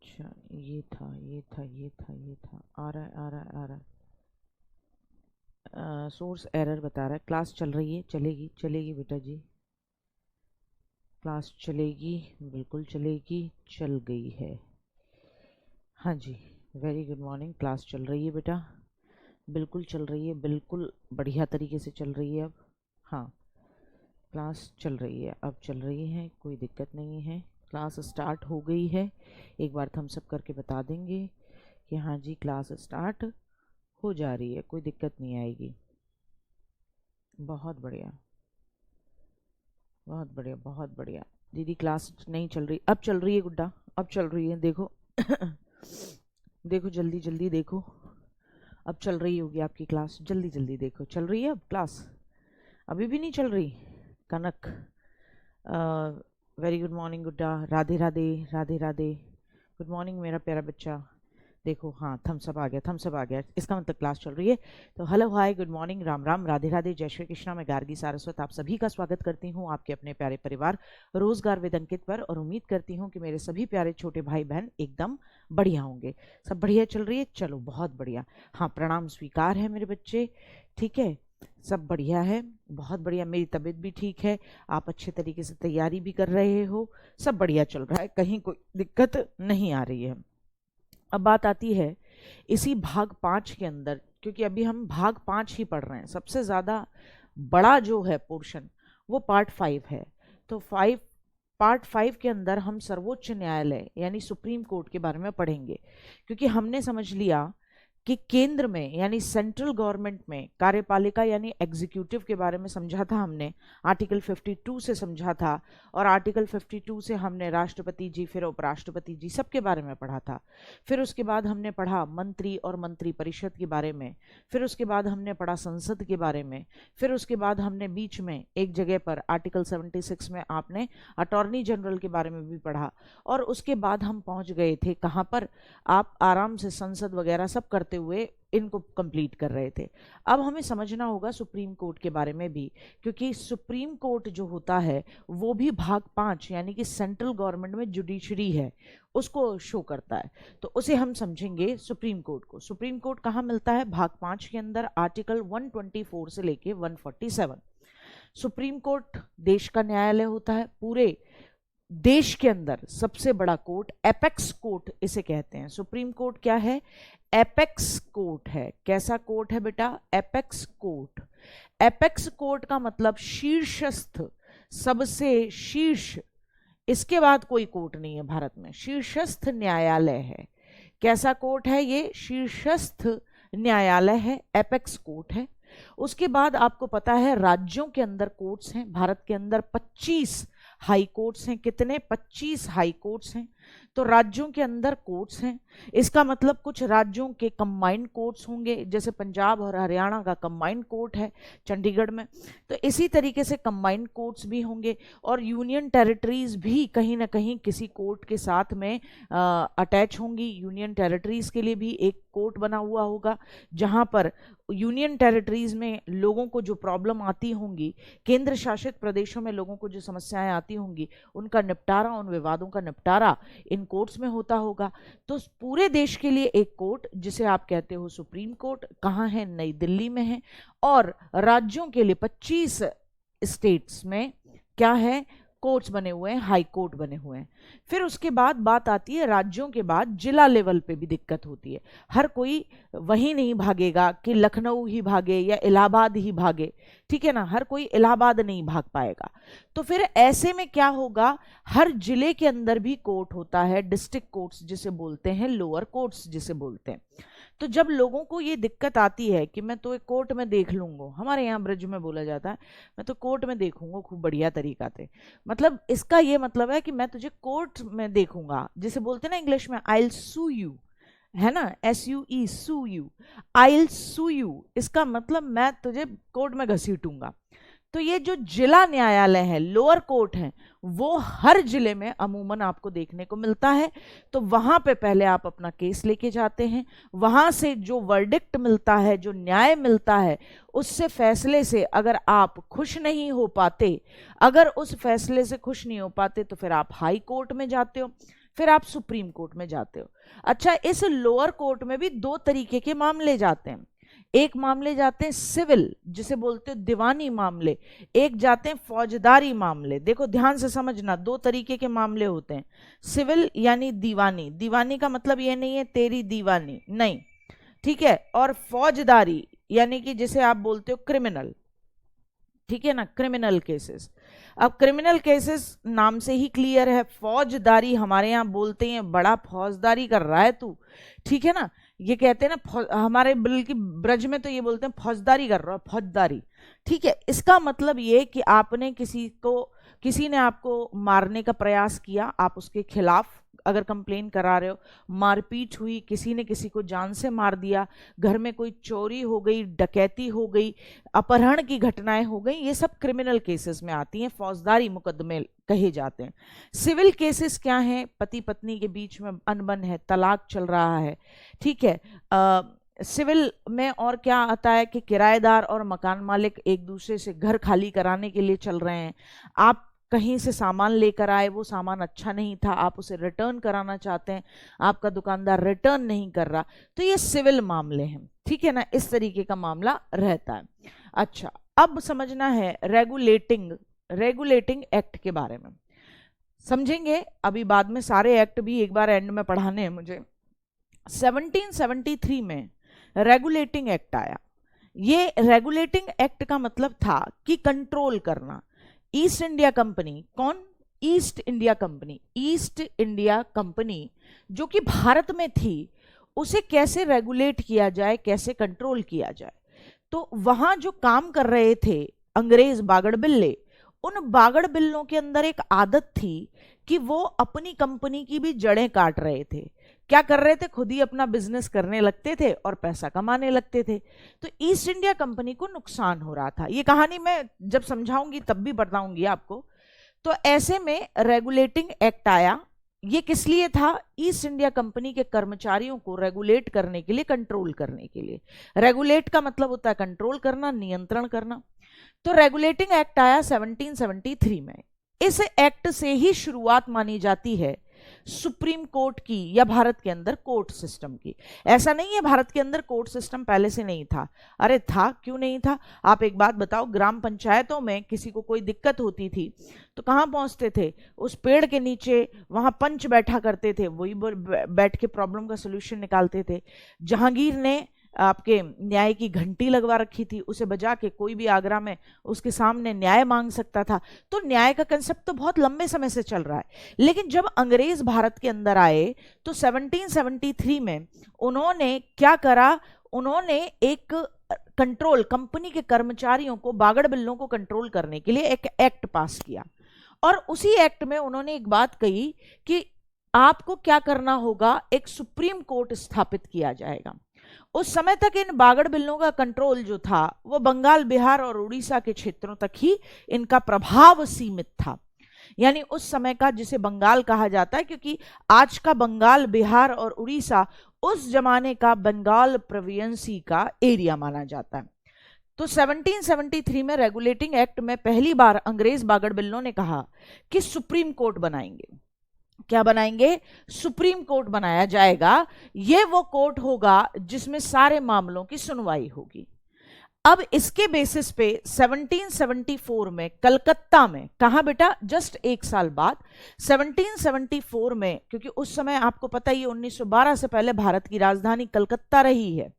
अच्छा, ये था ये था ये था ये था, आ रहा है आ रहा है आ रहा है। सोर्स एरर बता रहा है। क्लास चल रही है, चलेगी चलेगी बेटा जी, क्लास चलेगी, बिल्कुल चलेगी, चल गई है। हाँ जी, वेरी गुड मॉर्निंग। क्लास चल रही है बेटा, बिल्कुल चल रही है, बिल्कुल बढ़िया तरीके से चल रही है अब। हाँ, क्लास चल रही है, अब चल रही है, कोई दिक्कत नहीं है। क्लास स्टार्ट हो गई है, एक बार थम्स अप करके बता देंगे कि हाँ जी क्लास स्टार्ट हो जा रही है, कोई दिक्कत नहीं आएगी। बहुत बढ़िया बहुत बढ़िया बहुत बढ़िया। दीदी क्लास नहीं चल रही, अब चल रही है गुड्डा, अब चल रही है, देखो देखो जल्दी जल्दी देखो, अब चल रही होगी आपकी क्लास, जल्दी जल्दी देखो, चल रही है अब क्लास, अभी भी नहीं चल रही। कनक, वेरी गुड मॉर्निंग गुड्डा, राधे राधे राधे राधे, गुड मॉर्निंग मेरा प्यारा बच्चा। देखो हाँ, थम्स अप आ गया, थम्स अप आ गया, इसका मतलब क्लास चल रही है। तो hello hi good morning, Ram Ram Radhe Radhe, जय श्री कृष्णा। मैं गार्गी सारस्वत आप सभी का स्वागत करती हूँ आपके अपने प्यारे परिवार रोजगार विद अंकित पर, और उम्मीद करती हूँ कि मेरे सभी प्यारे छोटे भाई बहन एकदम बढ़िया होंगे। सब बढ़िया चल रही है, चलो बहुत बढ़िया। हाँ, प्रणाम स्वीकार है मेरे बच्चे, ठीक है, सब बढ़िया है, बहुत बढ़िया। मेरी तबीयत भी ठीक है, आप अच्छे तरीके से तैयारी भी कर रहे हो, सब बढ़िया चल रहा है, कहीं कोई दिक्कत नहीं आ रही है। अब बात आती है इसी भाग 5 के अंदर, क्योंकि अभी हम भाग 5 ही पढ़ रहे हैं, सबसे ज़्यादा बड़ा जो है पोर्शन वो पार्ट 5 है। तो पार्ट 5 के अंदर हम सर्वोच्च न्यायालय यानी सुप्रीम कोर्ट के बारे में पढ़ेंगे, क्योंकि हमने समझ लिया कि केंद्र में यानी सेंट्रल गवर्नमेंट में कार्यपालिका यानी एग्जीक्यूटिव के बारे में समझा था हमने, आर्टिकल 52 से समझा था, और आर्टिकल 52 से हमने राष्ट्रपति जी फिर उपराष्ट्रपति जी सबके बारे में पढ़ा था। फिर उसके बाद हमने पढ़ा मंत्री और मंत्री परिषद के बारे में, फिर उसके बाद हमने पढ़ा संसद के बारे में, फिर उसके बाद हमने बीच में एक जगह पर आर्टिकल 76 में आपने अटॉर्नी जनरल के बारे में भी पढ़ा, और उसके बाद हम पहुंच गए थे कहाँ पर, आप आराम से संसद वगैरह सब करते हुए इनको कंप्लीट कर रहे थे। अब हमें समझना होगा सुप्रीम कोर्ट के बारे में भी, क्योंकि सुप्रीम कोर्ट जो होता है वो भी भाग 5 यानी कि सेंट्रल गवर्नमेंट में जुडिशरी है उसको शो करता है। तो उसे हम समझेंगे सुप्रीम कोर्ट को। सुप्रीम कोर्ट कहाँ मिलता है? भाग 5 के अंदर आर्टिकल 124 से लेके 147। सुप्रीम कोर्ट देश का न्यायालय होता है, पूरे देश के अंदर सबसे बड़ा कोर्ट, एपेक्स कोर्ट इसे कहते हैं। सुप्रीम कोर्ट क्या है? एपेक्स कोर्ट है। कैसा कोर्ट है बेटा? Apex court. एपेक्स कोर्ट का मतलब शीर्षस्थ, सबसे शीर्ष, इसके बाद कोई कोर्ट नहीं है भारत में, शीर्षस्थ न्यायालय है। कैसा कोर्ट है ये? शीर्षस्थ न्यायालय है, एपेक्स कोर्ट है। उसके बाद आपको पता है राज्यों के अंदर कोर्ट्स हैं, भारत के अंदर 25 हाई कोर्ट्स हैं। कितने? 25 हाई कोर्ट्स हैं। तो राज्यों के अंदर कोर्ट्स हैं, इसका मतलब कुछ राज्यों के कंबाइंड कोर्ट्स होंगे, जैसे पंजाब और हरियाणा का कंबाइंड कोर्ट है चंडीगढ़ में, तो इसी तरीके से कंबाइंड कोर्ट्स भी होंगे। और यूनियन टेरिटरीज भी कहीं ना कहीं किसी कोर्ट के साथ में अटैच होंगी। यूनियन टेरिटरीज के लिए भी एक कोर्ट बना हुआ होगा, जहां पर यूनियन टेरिटरीज में लोगों को जो प्रॉब्लम आती होंगी, केंद्र शासित प्रदेशों में लोगों को जो समस्याएं आती होंगी, उनका निपटारा, उन विवादों का निपटारा इन कोर्ट्स में होता होगा। तो पूरे देश के लिए एक कोर्ट जिसे आप कहते हो सुप्रीम कोर्ट, कहाँ है? नई दिल्ली में है। और राज्यों के लिए 25 स्टेट्स में क्या है? कोर्ट्स बने हुए हैं, हाई कोर्ट बने हुए हैं। फिर उसके बाद बात आती है राज्यों के बाद जिला लेवल पे भी दिक्कत होती है। हर कोई वही नहीं भागेगा कि लखनऊ ही भागे या इलाहाबाद ही भागे, ठीक है ना, हर कोई इलाहाबाद नहीं भाग पाएगा। तो फिर ऐसे में क्या होगा? हर जिले के अंदर भी कोर्ट होता है, डिस्ट्रिक्ट कोर्ट्स जिसे बोलते हैं, लोअर कोर्ट्स जिसे बोलते हैं। तो जब लोगों को ये दिक्कत आती है कि मैं तो एक कोर्ट में देख लूंगा, हमारे यहाँ ब्रज में बोला जाता है, मैं तो कोर्ट में देखूंगा खूब बढ़िया तरीका से, मतलब इसका ये मतलब है कि मैं तुझे कोर्ट में देखूंगा, जिसे बोलते हैं ना इंग्लिश में आई विल सू यू, है ना, SUE, sue you, I will sue you, इसका मतलब मैं तुझे कोर्ट में घसीटूंगा। तो ये जो जिला न्यायालय है, लोअर कोर्ट है, वो हर जिले में अमूमन आपको देखने को मिलता है। तो वहां पे पहले आप अपना केस लेके जाते हैं, वहां से जो वर्डिक्ट मिलता है, जो न्याय मिलता है, उससे फैसले से अगर आप खुश नहीं हो पाते, अगर उस फैसले से खुश नहीं हो पाते, तो फिर आप हाई कोर्ट में जाते हो। फिर आप सुप्रीम कोर्ट में जाते हो। अच्छा, इस लोअर कोर्ट में भी दो तरीके के मामले जाते हैं। एक मामले जाते हैं सिविल, जिसे बोलते हो दीवानी मामले, एक जाते हैं फौजदारी मामले। देखो ध्यान से समझना, दो तरीके के मामले होते हैं। सिविल यानी दीवानी, दीवानी का मतलब ये नहीं है तेरी दीवानी, नहीं, ठीक है। और फौजदारी यानी कि जिसे आप बोलते हो क्रिमिनल, ठीक है ना, क्रिमिनल केसेस। अब क्रिमिनल केसेस नाम से ही क्लियर है, फौजदारी हमारे यहाँ बोलते हैं बड़ा फौजदारी कर रहा है तू, ठीक है ना, ये कहते हैं ना, हमारे बल्कि ब्रज में तो ये बोलते हैं फौजदारी कर रहा है, फौजदारी, ठीक है। इसका मतलब ये कि आपने किसी ने आपको मारने का प्रयास किया, आप उसके खिलाफ अगर कंप्लेन करा रहे हो, मारपीट हुई, किसी ने किसी को जान से मार दिया, घर में कोई चोरी हो गई, डकैती हो गई, अपहरण की घटनाएं हो गई, ये सब क्रिमिनल केसेस में आती हैं, फौजदारी मुकदमे कहे जाते हैं। सिविल केसेस क्या हैं? पति पत्नी के बीच में अनबन है, तलाक चल रहा है, ठीक है। सिविल में और क्या आता है कि किराएदार और मकान मालिक एक दूसरे से घर खाली कराने के लिए चल रहे हैं, आप कहीं से सामान लेकर आए, वो सामान अच्छा नहीं था, आप उसे रिटर्न कराना चाहते हैं, आपका दुकानदार रिटर्न नहीं कर रहा, तो ये सिविल मामले हैं, ठीक है ना, इस तरीके का मामला रहता है। अच्छा, अब समझना है रेगुलेटिंग एक्ट के बारे में, समझेंगे अभी, बाद में सारे एक्ट भी एक बार एंड में पढ़ाने हैं मुझे। 1773 में रेगुलेटिंग एक्ट आया। ये रेगुलेटिंग एक्ट का मतलब था कि कंट्रोल करना। ईस्ट इंडिया कंपनी, कौन? ईस्ट इंडिया कंपनी जो कि भारत में थी, उसे कैसे रेगुलेट किया जाए, कैसे कंट्रोल किया जाए। तो वहां जो काम कर रहे थे अंग्रेज बागड़ बिल्ले, उन बागड़ बिल्लों के अंदर एक आदत थी कि वो अपनी कंपनी की भी जड़ें काट रहे थे। क्या कर रहे थे? खुद ही अपना बिजनेस करने लगते थे और पैसा कमाने लगते थे। तो ईस्ट इंडिया कंपनी को नुकसान हो रहा था। ये कहानी मैं जब समझाऊंगी तब भी बताऊंगी आपको। तो ऐसे में रेगुलेटिंग एक्ट आया। ये किस लिए था? ईस्ट इंडिया कंपनी के कर्मचारियों को रेगुलेट करने के लिए, कंट्रोल करने के लिए। रेगुलेट का मतलब होता है कंट्रोल करना, नियंत्रण करना। तो रेगुलेटिंग एक्ट आया 1773 में। इस एक्ट से ही शुरुआत मानी जाती है सुप्रीम कोर्ट की, या भारत के अंदर कोर्ट सिस्टम की। ऐसा नहीं है भारत के अंदर कोर्ट सिस्टम पहले से नहीं था। अरे था, क्यों नहीं था? आप एक बात बताओ, ग्राम पंचायतों में किसी को कोई दिक्कत होती थी तो कहां पहुंचते थे? उस पेड़ के नीचे, वहां पंच बैठा करते थे, वही बैठ के प्रॉब्लम का सोल्यूशन निकालते थे। जहांगीर ने आपके न्याय की घंटी लगवा रखी थी, उसे बजा के कोई भी आगरा में उसके सामने न्याय मांग सकता था। तो न्याय का कंसेप्ट तो बहुत लंबे समय से चल रहा है। लेकिन जब अंग्रेज भारत के अंदर आए तो 1773 में उन्होंने क्या करा? उन्होंने एक कंट्रोल, कंपनी के कर्मचारियों को, बागड़ बिल्लों को कंट्रोल करने के लिए एक एक्ट पास किया। और उसी एक्ट में उन्होंने एक बात कही कि आपको क्या करना होगा, एक सुप्रीम कोर्ट स्थापित किया जाएगा। उस समय तक इन बागड़ बिल्लों का कंट्रोल जो था वो बंगाल, बिहार और उड़ीसा के क्षेत्रों तक ही इनका प्रभाव सीमित था। यानी उस समय का, जिसे बंगाल कहा जाता है, क्योंकि आज का बंगाल, बिहार और उड़ीसा उस जमाने का बंगाल प्रोविंसी का एरिया माना जाता है। तो 1773 में रेगुलेटिंग एक्ट में पहली बार अंग्रेज बागड़ बिल्लों ने कहा कि सुप्रीम कोर्ट बनाएंगे। क्या बनाएंगे? सुप्रीम कोर्ट बनाया जाएगा। यह वो कोर्ट होगा जिसमें सारे मामलों की सुनवाई होगी। अब इसके बेसिस पे 1774 में कलकत्ता में, कहां बेटा? जस्ट एक साल बाद 1774 में, क्योंकि उस समय आपको पता ही 1912 से पहले भारत की राजधानी कलकत्ता रही है।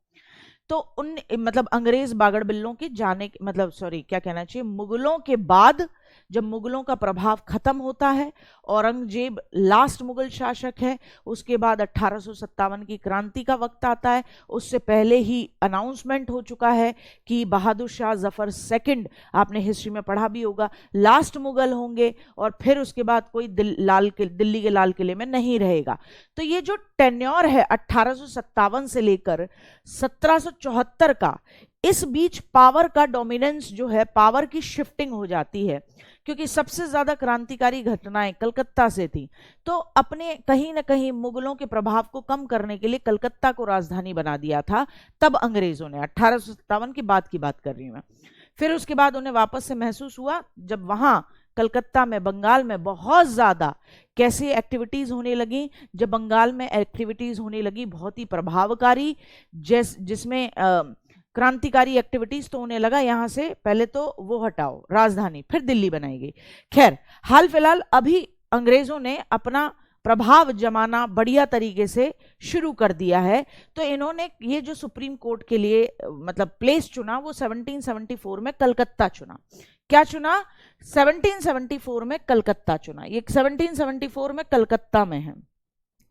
तो मतलब अंग्रेज बागड़ बिल्लों के जाने, मतलब सॉरी क्या कहना चाहिए, मुगलों के बाद जब मुगलों का प्रभाव खत्म होता है, औरंगजेब लास्ट मुगल शासक है, उसके बाद 1857 की क्रांति का वक्त आता है। उससे पहले ही अनाउंसमेंट हो चुका है कि बहादुर शाह जफर सेकंड, आपने हिस्ट्री में पढ़ा भी होगा, लास्ट मुगल होंगे, और फिर उसके बाद कोई दिल्ली के लाल किले में नहीं रहेगा। तो ये जो टेन्योर है 1857 से लेकर 1774 का, इस बीच पावर का डोमिनेंस जो है, पावर की शिफ्टिंग हो जाती है, क्योंकि सबसे ज्यादा क्रांतिकारी घटनाएं कलकत्ता से थी। तो अपने कहीं ना कहीं मुगलों के प्रभाव को कम करने के लिए कलकत्ता को राजधानी बना दिया था तब अंग्रेजों ने। 1857 की बात कर रही हूं मैं। फिर उसके बाद उन्हें वापस से महसूस हुआ, जब वहां कलकत्ता में, बंगाल में बहुत ज्यादा कैसी एक्टिविटीज होने लगी? जब बंगाल में एक्टिविटीज होने लगी बहुत ही प्रभावकारी, जिसमें क्रांतिकारी एक्टिविटीज तो होने लगा। यहां से पहले तो वो हटाओ राजधानी, फिर दिल्ली बनाई गई। खैर, हाल फिलहाल अभी अंग्रेजों ने अपना प्रभाव जमाना बढ़िया तरीके से शुरू कर दिया है। तो इन्होंने ये जो सुप्रीम कोर्ट के लिए मतलब प्लेस चुना, वो 1774 में कलकत्ता चुना। क्या चुना? 1774 में कलकत्ता चुना। ये 1774 में कलकत्ता में है,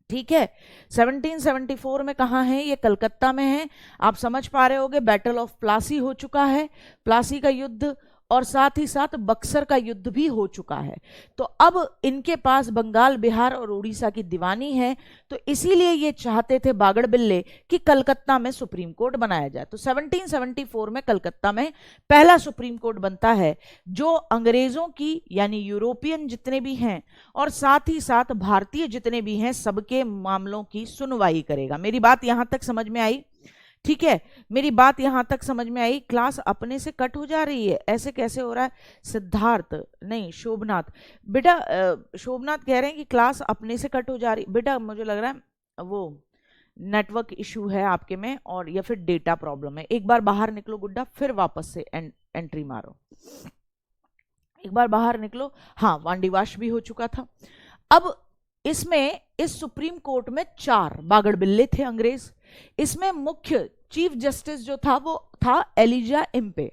ठीक है। 1774 में कहाँ है? ये कलकत्ता में है। आप समझ पा रहे होगे, बैटल ऑफ प्लासी हो चुका है, प्लासी का युद्ध, और साथ ही साथ बक्सर का युद्ध भी हो चुका है। तो अब इनके पास बंगाल, बिहार और उड़ीसा की दीवानी है, तो इसीलिए ये चाहते थे बागड़ बिल्ले कि कलकत्ता में सुप्रीम कोर्ट बनाया जाए। तो 1774 में कलकत्ता में पहला सुप्रीम कोर्ट बनता है, जो अंग्रेजों की यानी यूरोपियन जितने भी हैं और साथ ही साथ भारतीय जितने भी हैं सबके मामलों की सुनवाई करेगा। मेरी बात यहां तक समझ में आई? ठीक है, मेरी बात यहां तक समझ में आई? क्लास अपने से कट हो जा रही है, ऐसे कैसे हो रहा है? सिद्धार्थ नहीं, शोभनाथ बेटा, शोभनाथ कह रहे हैं कि क्लास अपने से कट हो जा रही। बेटा मुझे लग रहा है वो नेटवर्क इशू है आपके में, और या फिर डेटा प्रॉब्लम है। एक बार बाहर निकलो गुड्डा, फिर वापस से एंट्री मारो। एक बार बाहर निकलो। हाँ, वांडीवाश भी हो चुका था। अब इसमें इस सुप्रीम कोर्ट में 4 बागड़ बिल्ले थे अंग्रेज। इसमें मुख्य चीफ जस्टिस जो था वो था एलिजा इम्पे।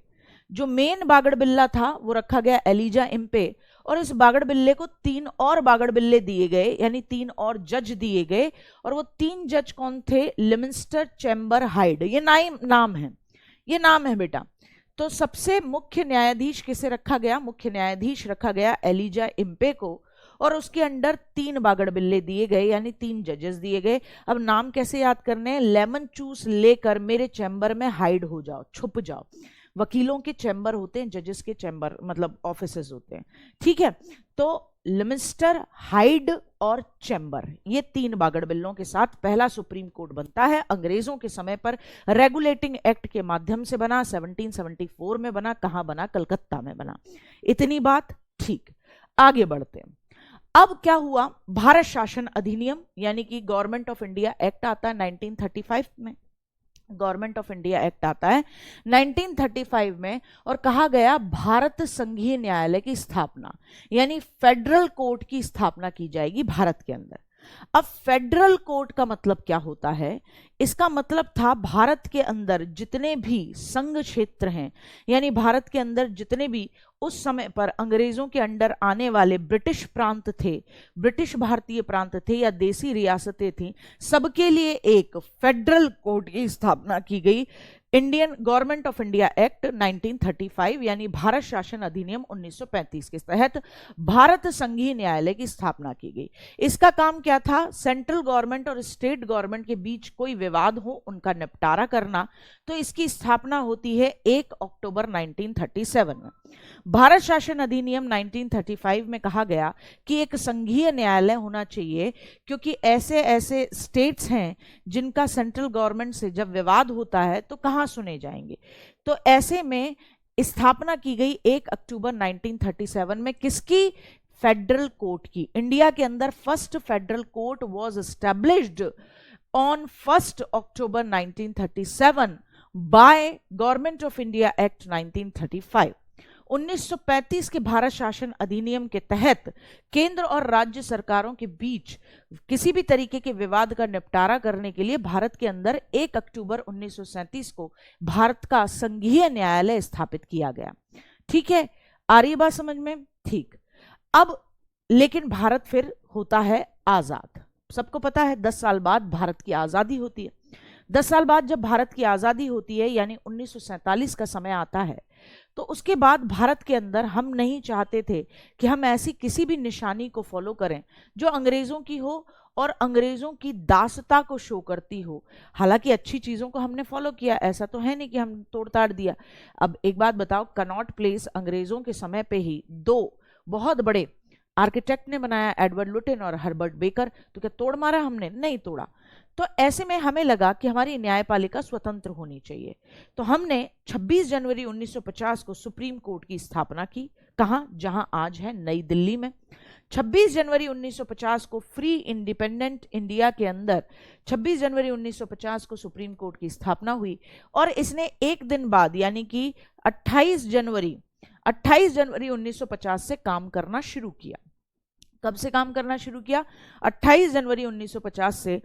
जो मेन बागड़ बिल्ला था वो रखा गया एलिजा इम्पे, और इस बागड़ बिल्ले को 3 और बागड़ बिल्ले दिए गए, यानी 3 और जज दिए गए। और वो 3 जज कौन थे? लिमिस्टर, चैम्बर, हाइड। ये नाम है, ये नाम है बेटा। तो सबसे मुख्य न्यायाधीश किसे रखा गया? मुख्य न्यायाधीश रखा गया एलिजा इम्पे को, और उसके अंडर 3 बागड़ बिल्ले दिए गए, यानी 3 जजेस दिए गए। अब नाम कैसे याद करने हैं? लेमन जूस लेकर मेरे चैम्बर में हाइड हो जाओ, छुप जाओ। वकीलों के चैम्बर होते हैं, जजेस के चैम्बर मतलब ऑफिसेस होते हैं, ठीक है। तो लिमिस्टर, हाइड और चैम्बर, ये 3 बागड़ बिल्लों के साथ पहला सुप्रीम कोर्ट बनता है। अंग्रेजों के समय पर रेगुलेटिंग एक्ट के माध्यम से बना, 1774 में बना। कहां बना? कलकत्ता में बना। इतनी बात ठीक। आगे बढ़ते हैं। अब क्या हुआ? भारत शासन अधिनियम यानी कि गवर्नमेंट ऑफ इंडिया एक्ट आता है 1935 में। गवर्नमेंट ऑफ इंडिया एक्ट आता है 1935 में, और कहा गया भारत संघीय न्यायालय की स्थापना, यानी फेडरल कोर्ट की स्थापना की जाएगी भारत के अंदर। अब फेडरल कोर्ट का मतलब क्या होता है? इसका मतलब था भारत के अंदर जितने भी संघ क्षेत्र हैं, यानी भारत के अंदर जितने भी उस समय पर अंग्रेजों के अंडर आने वाले ब्रिटिश प्रांत थे, ब्रिटिश भारतीय प्रांत थे या देसी रियासतें थीं, सबके लिए एक फेडरल कोर्ट की स्थापना की गई। Indian government of India act 1935 यानी भारत शासन अधिनियम 1935 के तहत भारत संघीय न्यायालय की स्थापना की गई। इसका काम क्या था? सेंट्रल गवर्नमेंट और स्टेट गवर्नमेंट के बीच कोई विवाद हो उनका निपटारा करना। तो इसकी स्थापना होती है 1 अक्टूबर 1937 में। भारत शासन अधिनियम 1935 में कहा गया कि एक संघीय न्यायालय होना चाहिए, क्योंकि ऐसे ऐसे स्टेट्स हैं जिनका सेंट्रल गवर्नमेंट से जब विवाद होता है तो कहां सुने जाएंगे। तो ऐसे में स्थापना की गई 1 अक्टूबर 1937 में। किसकी? फेडरल कोर्ट की। इंडिया के अंदर first federal court was established on 1 October 1937 by government of India act 1935। 1935 के भारत शासन अधिनियम के तहत केंद्र और राज्य सरकारों के बीच किसी भी तरीके के विवाद का निपटारा करने के लिए भारत के अंदर 1 अक्टूबर 1937 को भारत का संघीय न्यायालय स्थापित किया गया। ठीक है, आ रही बात समझ में? ठीक। अब लेकिन भारत फिर होता है आजाद। सबको पता है 10 साल बाद भारत की आजादी होती है। 10 साल बाद जब भारत की आजादी होती है, यानी 1947 का समय आता है, तो उसके बाद भारत के अंदर हम नहीं चाहते थे कि हम ऐसी किसी भी निशानी को फॉलो करें जो अंग्रेजों की हो और अंग्रेजों की दासता को शो करती हो। हालांकि अच्छी चीजों को हमने फॉलो किया, ऐसा तो है नहीं कि हम तोड़ ताड़ दिया। अब एक बात बताओ, कनॉट प्लेस अंग्रेजों के समय पे ही 2 बहुत बड़े आर्किटेक्ट ने बनाया, एडवर्ड लुटिन और हर्बर्ट बेकर। तो क्या तोड़ मारा हमने? नहीं तोड़ा। तो ऐसे में हमें लगा कि हमारी न्यायपालिका स्वतंत्र होनी चाहिए, तो हमने 26 जनवरी 1950 को सुप्रीम कोर्ट की स्थापना की। कहाँ? जहां आज है नई दिल्ली में। 26 जनवरी 1950 को फ्री इंडिपेंडेंट इंडिया के अंदर 26 जनवरी 1950 को सुप्रीम कोर्ट की स्थापना हुई, और इसने एक दिन बाद यानी कि 28 जनवरी 1950 से काम करना शुरू किया। कब से काम करना शुरू किया? 28 जनवरी 1950 से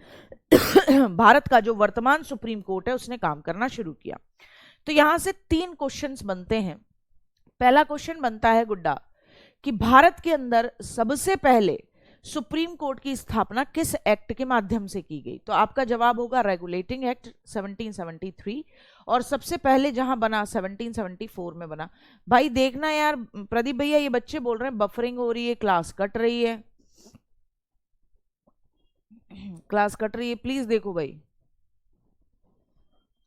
भारत का जो वर्तमान सुप्रीम कोर्ट है उसने काम करना शुरू किया। तो यहां से 3 क्वेश्चंस बनते हैं। पहला क्वेश्चन बनता है गुड्डा कि भारत के अंदर सबसे पहले सुप्रीम कोर्ट की स्थापना किस एक्ट के माध्यम से की गई? तो आपका जवाब होगा रेगुलेटिंग एक्ट 1773, और सबसे पहले जहां बना 1774 में बना। भाई देखना यार प्रदीप भैया, ये बच्चे बोल रहे हैं बफरिंग हो रही है, क्लास कट रही है, क्लास कट रही है, प्लीज देखो भाई।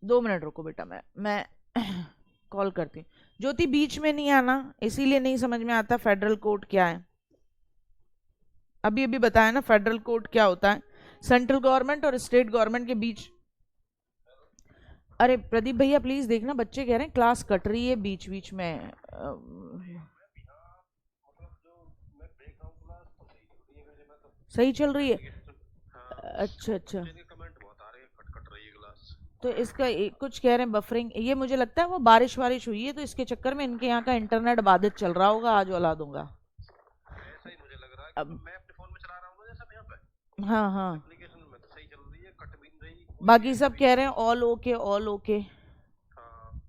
2 मिनट रुको बेटा, मैं कॉल करती हूँ। ज्योति बीच में नहीं आना, इसीलिए नहीं समझ में आता फेडरल कोर्ट क्या है। अभी अभी बताया ना फेडरल कोर्ट क्या होता है, सेंट्रल गवर्नमेंट और स्टेट गवर्नमेंट के बीच। अरे प्रदीप भैया प्लीज देखना, बच्चे कह रहे हैं क्लास कट रही है बीच बीच में। सही चल रही है? अच्छा अच्छा, तो इसका कुछ कह रहे हैं बफरिंग, ये मुझे लगता है वो बारिश वारिश हुई है तो इसके चक्कर में इनके यहाँ का इंटरनेट बाधित चल रहा होगा। आज वाला दूंगा ऐसा ही मुझे लग रहा है। अब मैं अपने फोन में चला रहा हूँ ना, जैसा यहाँ पे हाँ हाँ, एप्लीकेशन में तो सही चल रही है, कट भी नहीं रही। बाकी सब कह रहे हैं ऑल ओके ऑल ओके। हाँ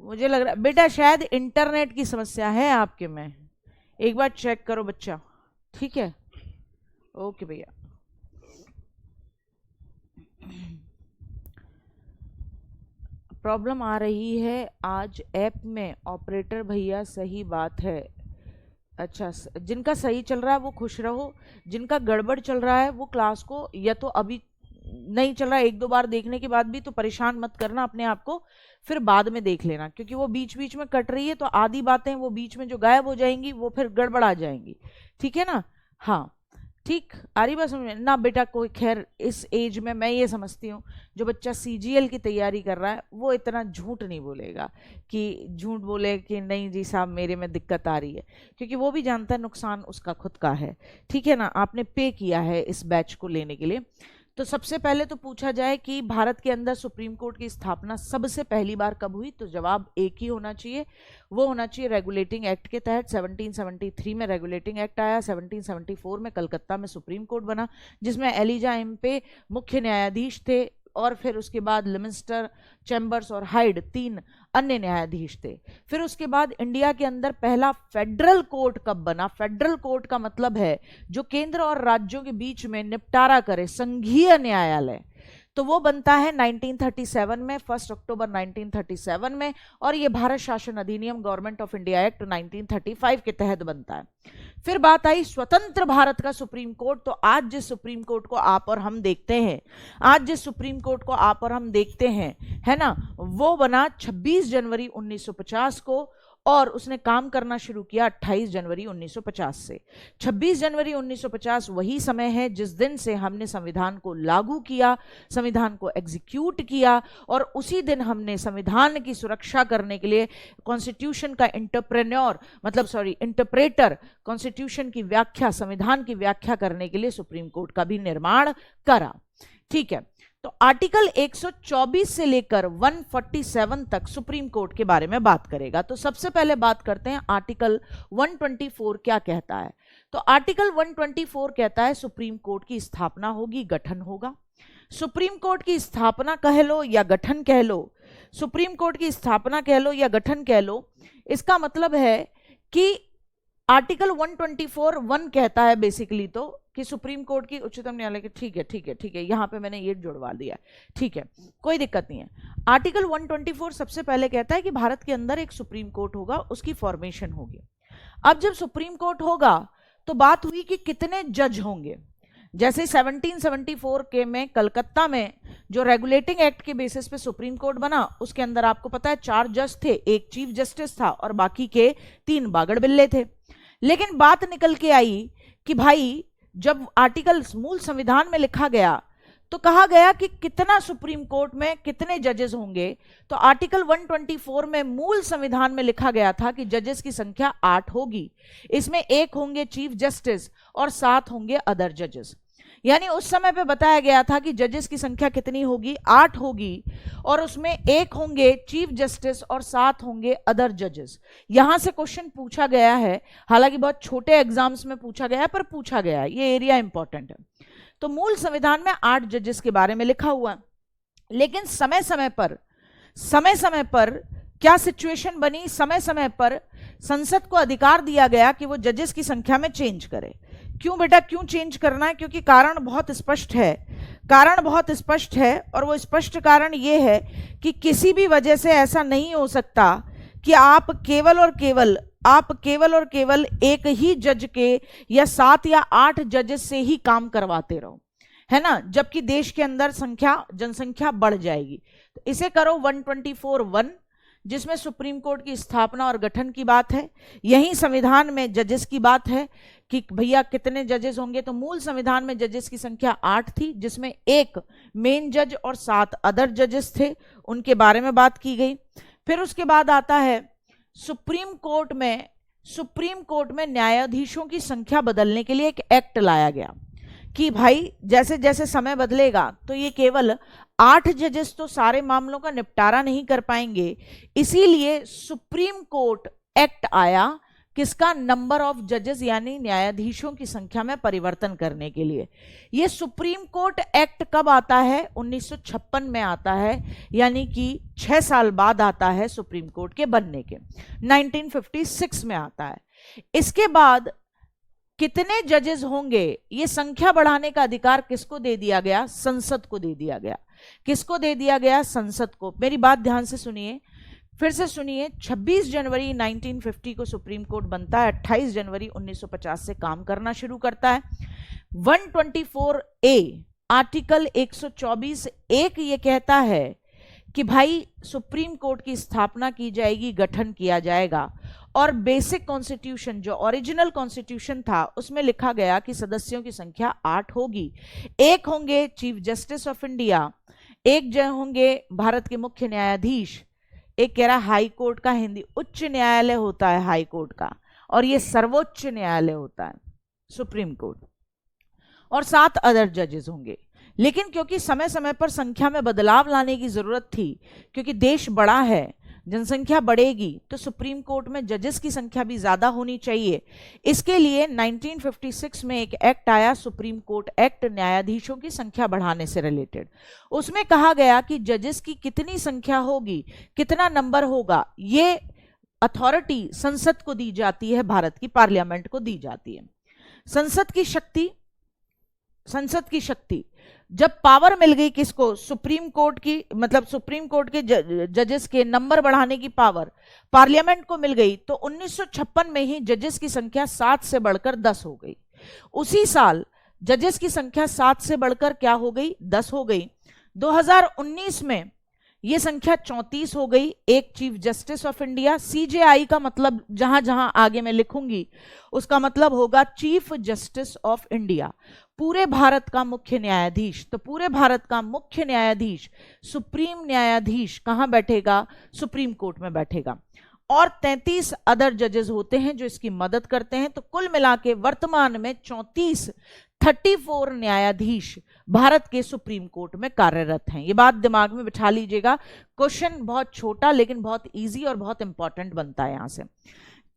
मुझे लग रहा है बेटा शायद इंटरनेट की समस्या है आपके में, एक बार चेक करो बच्चा, ठीक है? ओके भैया। प्रॉब्लम आ रही है आज ऐप में ऑपरेटर भैया, सही बात है। अच्छा, जिनका सही चल रहा है वो खुश रहो, जिनका गड़बड़ चल रहा है वो क्लास को या तो अभी नहीं चल रहा है 1-2 बार देखने के बाद भी तो परेशान मत करना अपने आप को, फिर बाद में देख लेना, क्योंकि वो बीच बीच में कट रही है तो आधी बातें वो बीच में जो गायब हो जाएंगी वो फिर गड़बड़ा जाएंगी, ठीक है ना? हाँ ठीक, आ रही बात समझ में ना बेटा? कोई खैर इस एज में मैं ये समझती हूँ जो बच्चा सीजीएल की तैयारी कर रहा है वो इतना झूठ नहीं बोलेगा कि झूठ बोले कि नहीं जी साहब मेरे में दिक्कत आ रही है, क्योंकि वो भी जानता है नुकसान उसका खुद का है, ठीक है ना? आपने पे किया है इस बैच को लेने के लिए। तो सबसे पहले तो पूछा जाए कि भारत के अंदर सुप्रीम कोर्ट की स्थापना सबसे पहली बार कब हुई, तो जवाब एक ही होना चाहिए, वो होना चाहिए रेगुलेटिंग एक्ट के तहत। 1773 में रेगुलेटिंग एक्ट आया, 1774 में कलकत्ता में सुप्रीम कोर्ट बना, जिसमें एलिजा एम्पे मुख्य न्यायाधीश थे, और फिर उसके बाद लिमिस्टर, चैम्बर्स और हाइड 3 अन्य न्यायाधीश थे। फिर उसके बाद इंडिया के अंदर पहला फेडरल कोर्ट कब बना? फेडरल कोर्ट का मतलब है जो केंद्र और राज्यों के बीच में निपटारा करे, संघीय न्यायालय, तो वो बनता है 1937 में, 1 अक्टूबर 1937 में, और ये भारत शासन अधिनियम गवर्नमेंट ऑफ इंडिया एक्ट 1935 के तहत बनता है। फिर बात आई स्वतंत्र भारत का सुप्रीम कोर्ट, तो आज जिस सुप्रीम कोर्ट को आप और हम देखते हैं, आज जिस सुप्रीम कोर्ट को आप और हम देखते हैं, है ना, वो बना 26 जनवरी 1950 को, और उसने काम करना शुरू किया 28 जनवरी 1950 से। 26 जनवरी 1950 वही समय है जिस दिन से हमने संविधान को लागू किया, संविधान को एग्जीक्यूट किया, और उसी दिन हमने संविधान की सुरक्षा करने के लिए कॉन्स्टिट्यूशन का इंटरप्रेटर, कॉन्स्टिट्यूशन की व्याख्या, संविधान की व्याख्या करने के लिए सुप्रीम कोर्ट का भी निर्माण करा, ठीक है? तो आर्टिकल 124 से लेकर 147 तक सुप्रीम कोर्ट के बारे में बात करेगा। तो सबसे पहले बात करते हैं आर्टिकल 124 क्या कहता है। तो आर्टिकल 124 कहता है सुप्रीम कोर्ट की स्थापना होगी, गठन होगा। सुप्रीम कोर्ट की स्थापना कह लो या गठन कह लो, सुप्रीम कोर्ट की स्थापना कह लो या गठन कह लो, इसका मतलब है कि आर्टिकल 124(1) कहता है बेसिकली तो कि सुप्रीम कोर्ट की, उच्चतम न्यायालय की, ठीक है, यहां पे मैंने ये जुड़वा दिया, ठीक है, कोई दिक्कत नहीं है। आर्टिकल 124 सबसे पहले कहता है कि भारत के अंदर एक सुप्रीम कोर्ट होगा, उसकी फॉर्मेशन होगी। अब जब सुप्रीम कोर्ट होगा तो बात हुई कि कितने जज होंगे। जैसे 1774 के में कलकत्ता में जो रेगुलेटिंग एक्ट के बेसिस पे सुप्रीम कोर्ट बना, उसके अंदर आपको पता है 4 जज थे, एक चीफ जस्टिस था और बाकी के 3 बागड़ बिल्ले थे। लेकिन बात निकल के आई कि भाई जब आर्टिकल मूल संविधान में लिखा गया तो कहा गया कि कितना सुप्रीम कोर्ट में कितने जजेस होंगे, तो आर्टिकल 124 में मूल संविधान में लिखा गया था कि जजेस की संख्या 8 होगी। इसमें 1 होंगे चीफ जस्टिस और 7 होंगे अदर जजेस। यानी उस समय पे बताया गया था कि जजेस की संख्या कितनी होगी, 8 होगी, और उसमें 1 होंगे चीफ जस्टिस और 7 होंगे अदर जजेस। यहां से क्वेश्चन पूछा गया है, हालांकि बहुत छोटे एग्जाम्स में पूछा गया है, पर पूछा गया है, ये एरिया इंपॉर्टेंट है। तो मूल संविधान में 8 जजेस के बारे में लिखा हुआ है, लेकिन समय समय पर क्या सिचुएशन बनी, समय समय पर संसद को अधिकार दिया गया कि वो जजेस की संख्या में चेंज करे। क्यों बेटा, क्यों चेंज करना है? क्योंकि कारण बहुत स्पष्ट है, और वो स्पष्ट कारण ये है कि किसी भी वजह से ऐसा नहीं हो सकता कि आप केवल और केवल एक ही जज के या 7 या 8 जजेस से ही काम करवाते रहो, है ना, जबकि देश के अंदर जनसंख्या बढ़ जाएगी। तो इसे करो 124(1), जिसमें सुप्रीम कोर्ट की स्थापना और गठन की बात है। यही संविधान में जजेस की बात है कि भैया कितने जजेस होंगे, तो मूल संविधान में जजेस की संख्या 8 थी, जिसमें 1 मेन जज और 7 अदर जजेस थे, उनके बारे में बात की गई। फिर उसके बाद आता है सुप्रीम कोर्ट में न्यायाधीशों की संख्या बदलने के लिए एक एक्ट लाया गया कि भाई जैसे जैसे समय बदलेगा तो ये केवल 8 जजेस तो सारे मामलों का निपटारा नहीं कर पाएंगे, इसीलिए सुप्रीम कोर्ट एक्ट आया, किसका? नंबर ऑफ जजेस यानी न्यायाधीशों की संख्या में परिवर्तन करने के लिए। यह सुप्रीम कोर्ट एक्ट कब आता है? 1956 में आता है, यानी कि 6 साल बाद आता है सुप्रीम कोर्ट के बनने के, 1956 में आता है। इसके बाद कितने जजेस होंगे, ये संख्या बढ़ाने का अधिकार किसको दे दिया गया? संसद को दे दिया गया। किसको दे दिया गया? संसद को। मेरी बात ध्यान से सुनिए, फिर से सुनिए। 26 जनवरी 1950 को सुप्रीम कोर्ट बनता है, 28 जनवरी 1950 से काम करना शुरू करता है। 124A आर्टिकल 124(1) ये कहता है कि भाई सुप्रीम कोर्ट की स्थापना की जाएगी, गठन किया जाएगा, और बेसिक कॉन्स्टिट्यूशन जो ओरिजिनल कॉन्स्टिट्यूशन था उसमें लिखा गया कि सदस्यों की संख्या 8 होगी। 1 होंगे चीफ जस्टिस ऑफ इंडिया, 1 जो होंगे भारत के मुख्य न्यायाधीश, एक कह रहा हाई कोर्ट का हिंदी उच्च न्यायालय होता है हाई कोर्ट का, और ये सर्वोच्च न्यायालय होता है सुप्रीम कोर्ट, और 7 अदर जजेस होंगे। लेकिन क्योंकि समय समय पर संख्या में बदलाव लाने की जरूरत थी, क्योंकि देश बड़ा है, जनसंख्या बढ़ेगी, तो सुप्रीम कोर्ट में जजेस की संख्या भी ज्यादा होनी चाहिए। इसके लिए 1956 में एक एक्ट आया, सुप्रीम कोर्ट एक्ट, न्यायाधीशों की संख्या बढ़ाने से रिलेटेड। उसमें कहा गया कि जजेस की कितनी संख्या होगी, कितना नंबर होगा, ये अथॉरिटी संसद को दी जाती है, भारत की पार्लियामेंट को दी जाती है। संसद की शक्ति जब पावर मिल गई किसको? सुप्रीम कोर्ट की, मतलब सुप्रीम कोर्ट के जजेस के नंबर बढ़ाने की पावर पार्लियामेंट को मिल गई, तो 1956 में ही जजेस की संख्या 7 से बढ़कर 10 हो गई। उसी साल जजेस की संख्या 7 से बढ़कर क्या हो गई? 10 हो गई। 2019 में यह संख्या 34 हो गई। 1 chief justice of India, CJI का मतलब जहां जहां आगे मैं लिखूंगी उसका मतलब होगा चीफ जस्टिस ऑफ इंडिया, पूरे भारत का मुख्य न्यायाधीश। तो पूरे भारत का मुख्य न्यायाधीश, सुप्रीम न्यायाधीश कहां बैठेगा? सुप्रीम कोर्ट में बैठेगा, और 33 अदर जजेस होते हैं जो इसकी मदद करते हैं। तो कुल मिला के वर्तमान में 34 न्यायाधीश भारत के सुप्रीम कोर्ट में कार्यरत हैं। ये बात दिमाग में बिठा लीजिएगा, क्वेश्चन बहुत छोटा लेकिन बहुत इजी और बहुत इंपॉर्टेंट बनता है। यहां से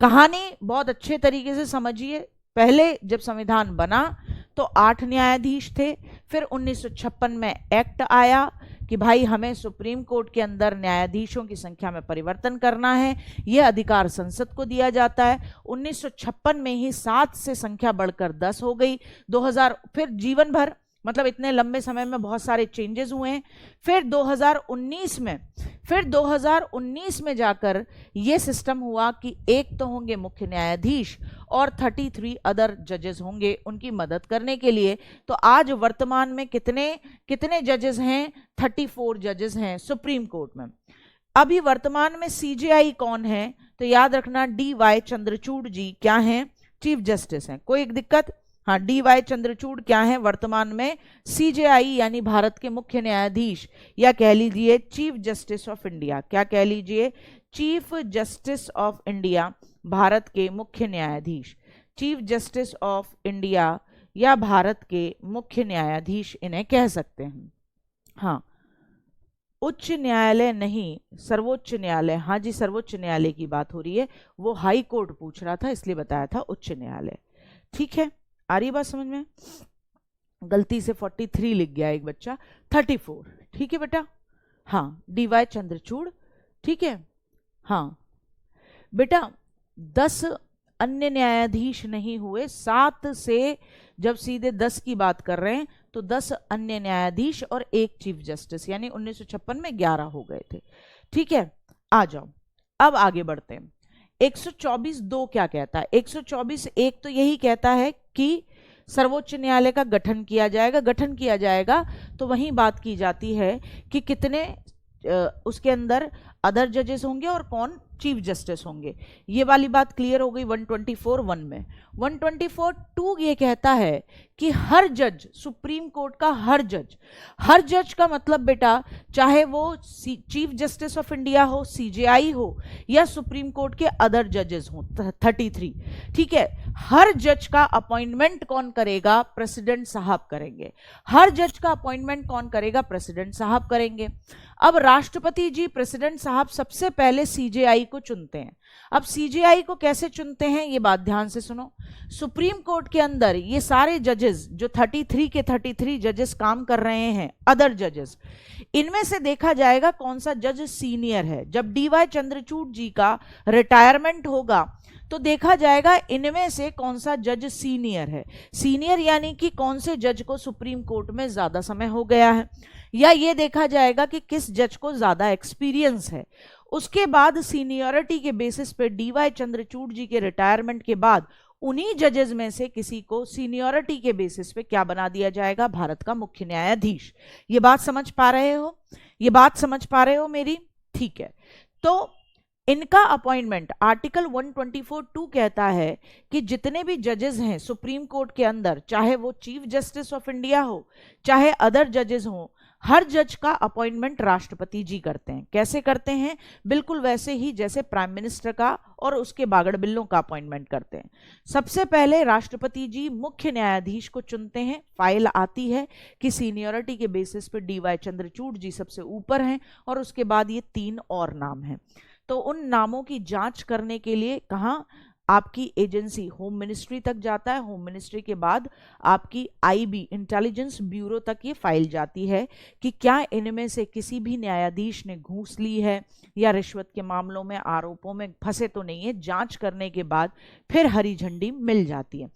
कहानी बहुत अच्छे तरीके से समझिए। पहले जब संविधान बना तो 8 न्यायाधीश थे, फिर 1956 में एक्ट आया कि भाई हमें सुप्रीम कोर्ट के अंदर न्यायाधीशों की संख्या में परिवर्तन करना है, यह अधिकार संसद को दिया जाता है। 1956 में ही 7 से संख्या बढ़कर 10 हो गई। 2000 फिर जीवन भर, मतलब इतने लंबे समय में बहुत सारे चेंजेस हुए हैं। फिर 2019 में जाकर यह सिस्टम हुआ कि 1 तो होंगे मुख्य न्यायाधीश और 33 अदर जजेस होंगे उनकी मदद करने के लिए। तो आज वर्तमान में कितने जजेस हैं? 34 जजेस हैं सुप्रीम कोर्ट में। अभी वर्तमान में CJI कौन है? तो याद रखना DY चंद्रचूड़ जी क्या हैं? चीफ जस्टिस हैं। कोई दिक्कत? हाँ, DY चंद्रचूड़ क्या है वर्तमान में? CJI यानी भारत के मुख्य न्यायाधीश, या कह लीजिए चीफ जस्टिस ऑफ इंडिया। क्या कह लीजिए? Chief justice of India, Bharat के मुख्य न्यायाधीश, चीफ जस्टिस ऑफ इंडिया या भारत के मुख्य न्यायाधीश इन्हें कह सकते हैं। हाँ, उच्च न्यायालय नहीं, सर्वोच्च न्यायालय। हाँ जी, सर्वोच्च न्यायालय की बात हो रही है, वो हाई कोर्ट पूछ रहा था इसलिए बताया था उच्च न्यायालय। ठीक है, आ रही बात समझ में? गलती से 43 लिख गया एक बच्चा, 34। ठीक है बेटा। हाँ, DY चंद्रचूड़। ठीक है। हाँ बेटा, 10 अन्य न्यायाधीश नहीं हुए, 7 से जब सीधे 10 की बात कर रहे हैं तो 10 अन्य न्यायाधीश और एक चीफ जस्टिस, यानी 1956 में 11 हो गए थे। ठीक है, आ जाओ अब आगे बढ़ते हैं। 124(2) क्या कहता है? 124(1) तो यही कहता है कि सर्वोच्च न्यायालय का गठन किया जाएगा। गठन किया जाएगा तो वहीं बात की जाती है कि कितने उसके अंदर अदर जजेस होंगे और कौन चीफ जस्टिस होंगे। ये वाली बात क्लियर हो गई 124(1) में। 124(2) ये कहता है कि हर जज, सुप्रीम कोर्ट का हर जज का मतलब बेटा चाहे वो चीफ जस्टिस ऑफ इंडिया हो, CJI हो, या सुप्रीम कोर्ट के अदर जजेस हो 33। ठीक है, हर जज का अपॉइंटमेंट कौन करेगा? प्रेसिडेंट साहब करेंगे। हर जज का अपॉइंटमेंट कौन करेगा? प्रेसिडेंट साहब करेंगे। अब राष्ट्रपति जी, प्रेसिडेंट साहब सबसे पहले CJI को चुनते हैं। अब CJI को कैसे चुनते हैं ये बात ध्यान से सुनो। सुप्रीम कोर्ट के अंदर ये सारे जजेस जो 33 के 33 जजेस काम कर रहे हैं, अदर जजेस, इनमें से देखा जाएगा कौन सा जज सीनियर है। जब DY चंद्रचूड़ जी का रिटायरमेंट होगा तो देखा जाएगा इनमें से कौन सा जज सीनियर है। सीनियर यानी कि कौन से जज को सुप्रीम कोर्ट में ज्यादा समय हो गया है, या ये देखा जाएगा कि किस जज को ज्यादा एक्सपीरियंस है। उसके बाद सीनियरिटी के बेसिस पे DY चंद्रचूड़ जी के रिटायरमेंट के बाद उन्हीं जजेस में से किसी को सीनियरिटी के बेसिस पे क्या बना दिया जाएगा? भारत का मुख्य न्यायाधीश। ये बात समझ पा रहे हो? ये बात समझ पा रहे हो मेरी? ठीक है, तो इनका अपॉइंटमेंट आर्टिकल 124(2) कहता है कि जितने भी जजेस हैं सुप्रीम कोर्ट के अंदर, चाहे वो चीफ जस्टिस ऑफ इंडिया हो, चाहे अदर जजेस हो, हर जज का अपॉइंटमेंट राष्ट्रपति जी करते हैं। कैसे करते हैं? बिल्कुल वैसे ही जैसे प्राइम मिनिस्टर का और उसके बागड़ बिल्लों का अपॉइंटमेंट करते हैं। सबसे पहले राष्ट्रपति जी मुख्य न्यायाधीश को चुनते हैं। फाइल आती है कि सीनियरिटी के बेसिस पे DY चंद्रचूड़ जी सबसे ऊपर हैं, और उसके बाद ये 3 और नाम हैं। तो उन नामों की जांच करने के लिए कहाँ आपकी एजेंसी होम मिनिस्ट्री तक जाता है। होम मिनिस्ट्री के बाद आपकी IB इंटेलिजेंस ब्यूरो तक ये फाइल जाती है कि क्या इनमें से किसी भी न्यायाधीश ने घूस ली है या रिश्वत के मामलों में, आरोपों में फंसे तो नहीं है। जांच करने के बाद फिर हरी झंडी मिल जाती है।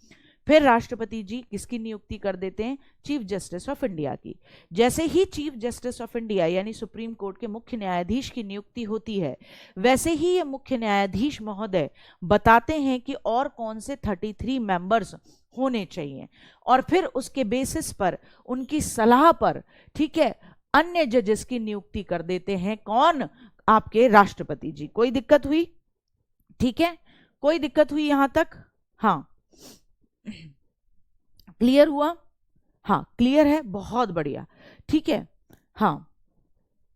फिर राष्ट्रपति जी किसकी नियुक्ति कर देते हैं? चीफ जस्टिस ऑफ इंडिया की। जैसे ही चीफ जस्टिस ऑफ इंडिया यानी सुप्रीम कोर्ट के मुख्य न्यायाधीश की नियुक्ति होती है, वैसे ही ये मुख्य न्यायाधीश महोदय बताते हैं कि और कौन से 33 मेंबर्स होने चाहिए, और फिर उसके बेसिस पर, उनकी सलाह पर, ठीक है, अन्य जजेस की नियुक्ति कर देते हैं। कौन? आपके राष्ट्रपति जी। कोई दिक्कत हुई? ठीक है, कोई दिक्कत हुई यहां तक? हाँ, क्लियर हुआ? हाँ क्लियर है, बहुत बढ़िया। ठीक है। हाँ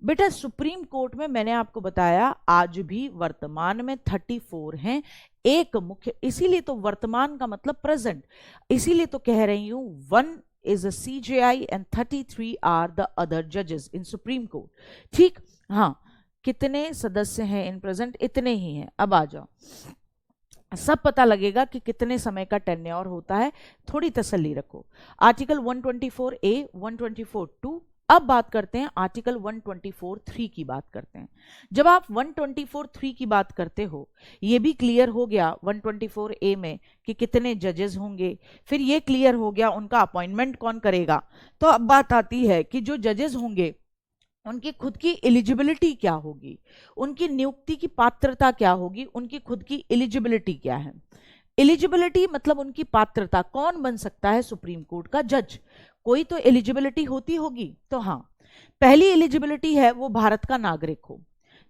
बेटा, सुप्रीम कोर्ट में मैंने आपको बताया आज भी वर्तमान में 34 हैं, एक मुख्य, इसीलिए तो वर्तमान का मतलब प्रेजेंट, इसीलिए तो कह रही हूं 1 is a CJI and 33 are the other judges in Supreme Court। ठीक। हाँ, कितने सदस्य हैं इन प्रेजेंट? इतने ही हैं। अब आ जाओ, सब पता लगेगा कि कितने समय का टेन्योर होता है, थोड़ी तसल्ली रखो। Article 124(a), 124(2). अब बात करते हैं आर्टिकल 124(3) की बात करते हैं। जब आप 124(3) की बात करते हो, ये भी क्लियर हो गया 124(a) में कि कितने जजेस होंगे, फिर ये क्लियर हो गया उनका अपॉइंटमेंट कौन करेगा। तो अब बात आती है कि जो जजेस होंगे उनकी खुद की एलिजिबिलिटी क्या होगी, उनकी नियुक्ति की पात्रता क्या होगी, उनकी खुद की एलिजिबिलिटी क्या है। एलिजिबिलिटी मतलब उनकी पात्रता, कौन बन सकता है सुप्रीम कोर्ट का जज, कोई तो एलिजिबिलिटी होती होगी। तो हाँ, पहली एलिजिबिलिटी है वो भारत का नागरिक हो।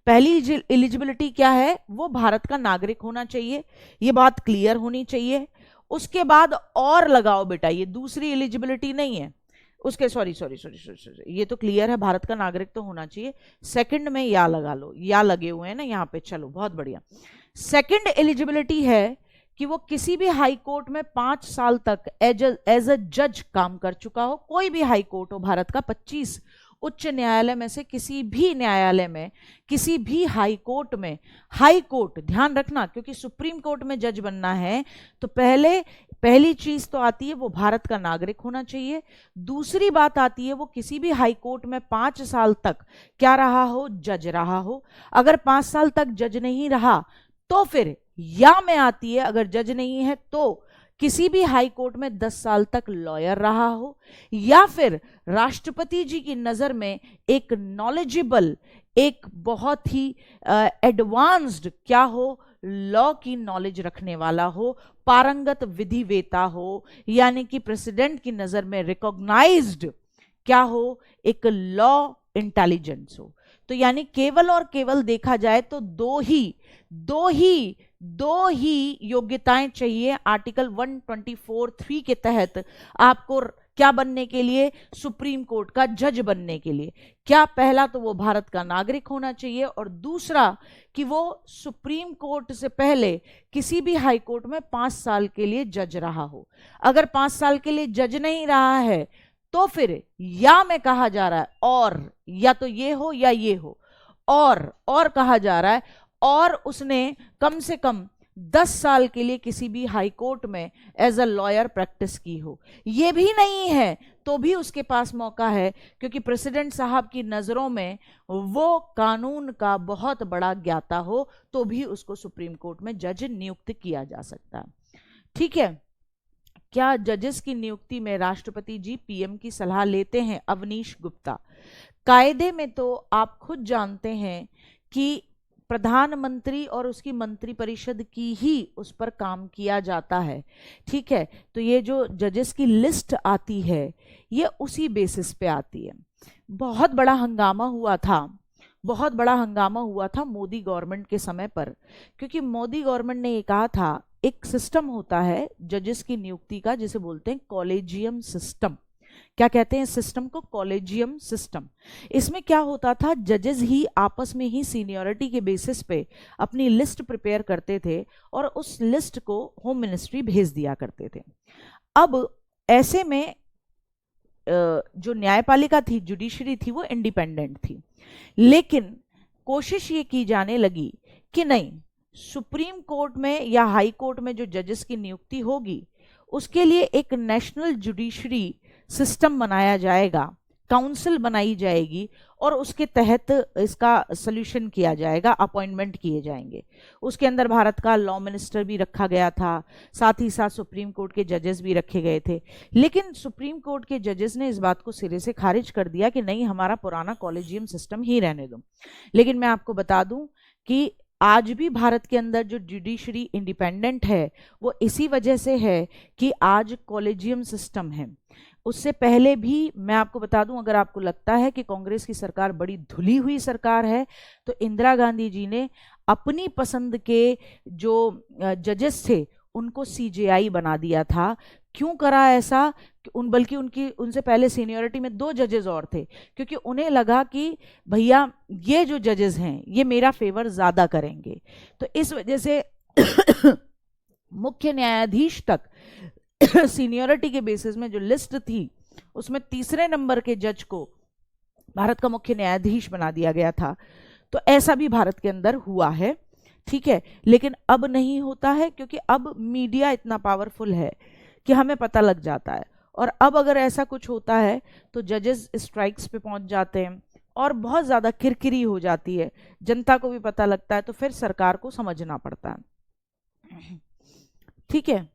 पहली एलिजिबिलिटी क्या है? वो भारत का नागरिक होना चाहिए, ये बात क्लियर होनी चाहिए। उसके बाद और लगाओ बेटा, ये दूसरी एलिजिबिलिटी नहीं है उसके, सॉरी सॉरी सॉरी सॉरी, ये तो क्लियर है, भारत का नागरिक तो होना चाहिए। सेकंड में या लगा लो, या लगे हुए हैं ना यहाँ पे, चलो बहुत बढ़िया। सेकंड एलिजिबिलिटी है कि वो किसी भी हाई कोर्ट में 5 साल तक एज अ जज काम कर चुका हो, कोई भी हाई कोर्ट हो भारत का, 25 उच्च न्यायालय में से किसी भी न्यायालय में, किसी भी हाई कोर्ट में, हाई कोर्ट ध्यान रखना, क्योंकि सुप्रीम कोर्ट में जज बनना है तो पहली चीज तो आती है वो भारत का नागरिक होना चाहिए। दूसरी बात आती है वो किसी भी हाई कोर्ट में 5 साल तक क्या रहा हो, जज रहा हो। अगर 5 साल तक जज नहीं रहा तो फिर या में आती है, अगर जज नहीं है तो किसी भी हाई कोर्ट में 10 साल तक लॉयर रहा हो, या फिर राष्ट्रपति जी की नजर में एक नॉलेजेबल, एक बहुत ही एडवांस्ड क्या हो, लॉ की नॉलेज रखने वाला हो, पारंगत विधिवेता हो, यानी कि प्रेसिडेंट की नजर में रिकॉग्नाइज्ड क्या हो, एक लॉ इंटेलिजेंस हो। तो यानी केवल और केवल देखा जाए तो दो ही योग्यताएं चाहिए आर्टिकल 124(3) के तहत आपको क्या बनने के लिए, सुप्रीम कोर्ट का जज बनने के लिए। क्या, पहला तो वो भारत का नागरिक होना चाहिए, और दूसरा कि वो सुप्रीम कोर्ट से पहले किसी भी हाई कोर्ट में 5 साल के लिए जज रहा हो। अगर 5 साल के लिए जज नहीं रहा है तो फिर या में कहा जा रहा है, और या तो ये हो या ये हो, और कहा जा रहा है, और उसने कम से कम 10 साल के लिए किसी भी हाई कोर्ट में एज अ लॉयर प्रैक्टिस की हो। ये भी नहीं है तो भी उसके पास मौका है, क्योंकि प्रेसिडेंट साहब की नजरों में वो कानून का बहुत बड़ा ज्ञाता हो तो भी उसको सुप्रीम कोर्ट में जज नियुक्त किया जा सकता है। ठीक है, क्या जजेस की नियुक्ति में राष्ट्रपति जी पीएम की सलाह लेते हैं? अवनीश गुप्ता, कायदे में तो आप खुद जानते हैं कि प्रधानमंत्री और उसकी मंत्रिपरिषद की ही उस पर काम किया जाता है। ठीक है, तो ये जो जजेस की लिस्ट आती है ये उसी बेसिस पे आती है। बहुत बड़ा हंगामा हुआ था मोदी गवर्नमेंट के समय पर, क्योंकि मोदी गवर्नमेंट ने ये कहा था, एक सिस्टम होता है जजेस की नियुक्ति का जिसे बोलते हैं कॉलेजियम सिस्टम। क्या कहते हैं इस सिस्टम को? Collegium system. इसमें क्या होता था, जजेस ही आपस में ही सीनियरिटी के बेसिस पे अपनी लिस्ट प्रिपेयर करते थे और उस लिस्ट को होम मिनिस्ट्री भेज दिया करते थे। अब ऐसे में जो न्यायपालिका थी, जुडिशरी थी, वो इंडिपेंडेंट थी, लेकिन कोशिश ये की जाने लगी कि नहीं, सुप्रीम कोर्ट में या हाई कोर्ट में जो जजेस की नियुक्ति होगी उसके लिए एक नेशनल जुडिशरी सिस्टम बनाया जाएगा, काउंसिल बनाई जाएगी और उसके तहत इसका सॉल्यूशन किया जाएगा, अपॉइंटमेंट किए जाएंगे। उसके अंदर भारत का लॉ मिनिस्टर भी रखा गया था, साथ ही साथ सुप्रीम कोर्ट के जजेस भी रखे गए थे। लेकिन सुप्रीम कोर्ट के जजेस ने इस बात को सिरे से खारिज कर दिया कि नहीं, हमारा पुराना कॉलेजियम सिस्टम ही रहने दो। लेकिन मैं आपको बता दूं कि आज भी भारत के अंदर जो जुडिशरी इंडिपेंडेंट है वो इसी वजह से है कि आज कॉलेजियम सिस्टम है। उससे पहले भी मैं आपको बता दूं, अगर आपको लगता है कि कांग्रेस की सरकार बड़ी धुली हुई सरकार है, तो इंदिरा गांधी जी ने अपनी पसंद के जो जजेस थे उनको सीजेआई बना दिया था। क्यों करा ऐसा? बल्कि उनसे पहले सीनियरिटी में 2 जजेस और थे, क्योंकि उन्हें लगा कि भैया ये जो जजेस हैं ये मेरा फेवर ज्यादा करेंगे। तो इस वजह से मुख्य न्यायाधीश तक सीनियरिटी के बेसिस में जो लिस्ट थी उसमें तीसरे नंबर के जज को भारत का मुख्य न्यायाधीश बना दिया गया था। तो ऐसा भी भारत के अंदर हुआ है, ठीक है। लेकिन अब नहीं होता है, क्योंकि अब मीडिया इतना पावरफुल है कि हमें पता लग जाता है, और अब अगर ऐसा कुछ होता है तो जजेस स्ट्राइक्स पे पहुंच जाते हैं और बहुत ज़्यादा किरकिरी हो जाती है, जनता को भी पता लगता है, तो फिर सरकार को समझना पड़ता है। ठीक है,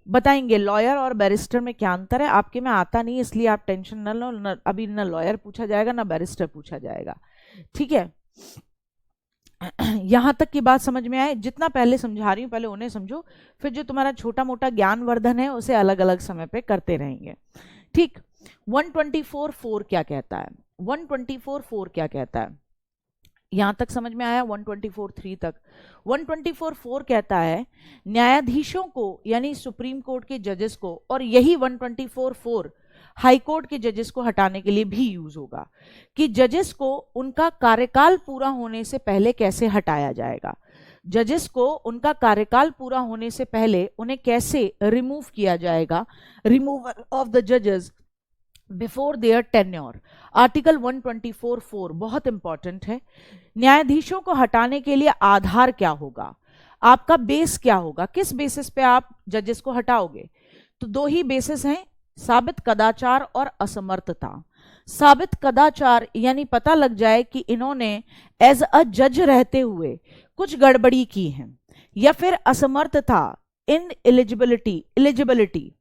बताएंगे लॉयर और बैरिस्टर में क्या अंतर है? आपके में आता नहीं, इसलिए आप टेंशन न लो, न अभी न लॉयर पूछा जाएगा ना बैरिस्टर पूछा जाएगा, ठीक है। यहां तक की बात समझ में आए? जितना पहले समझा रही हूं पहले उन्हें समझो, फिर जो तुम्हारा छोटा मोटा ज्ञानवर्धन है उसे अलग अलग समय पे करते रहेंगे, ठीक। 124(4) क्या कहता है? 124(4) क्या कहता है? यहां तक समझ में आया 124(3) तक। 124(4) कहता है न्यायाधीशों को यानी सुप्रीम कोर्ट के जजेस को, और यही 124(4) हाई कोर्ट के जजेस को हटाने के लिए भी यूज होगा कि जजेस को उनका कार्यकाल पूरा होने से पहले कैसे हटाया जाएगा, जजेस को उनका कार्यकाल पूरा होने से पहले उन्हें कैसे रिमूव किया जाएगा, रिमूवल ऑफ द जजेस बिफोर देयर टेन्योर। आर्टिकल 124(4) बहुत इंपॉर्टेंट है। न्यायाधीशों को हटाने के लिए आधार क्या होगा, आपका बेस क्या होगा, किस बेसिस पे आप जजेस को हटाओगे? तो दो ही बेसिस हैं, साबित कदाचार और असमर्थता। साबित कदाचार यानी पता लग जाए कि इन्होंने एज अ जज रहते हुए कुछ गड़बड़ी की है, या फिर असमर्थता इन एलिजिबिलिटी,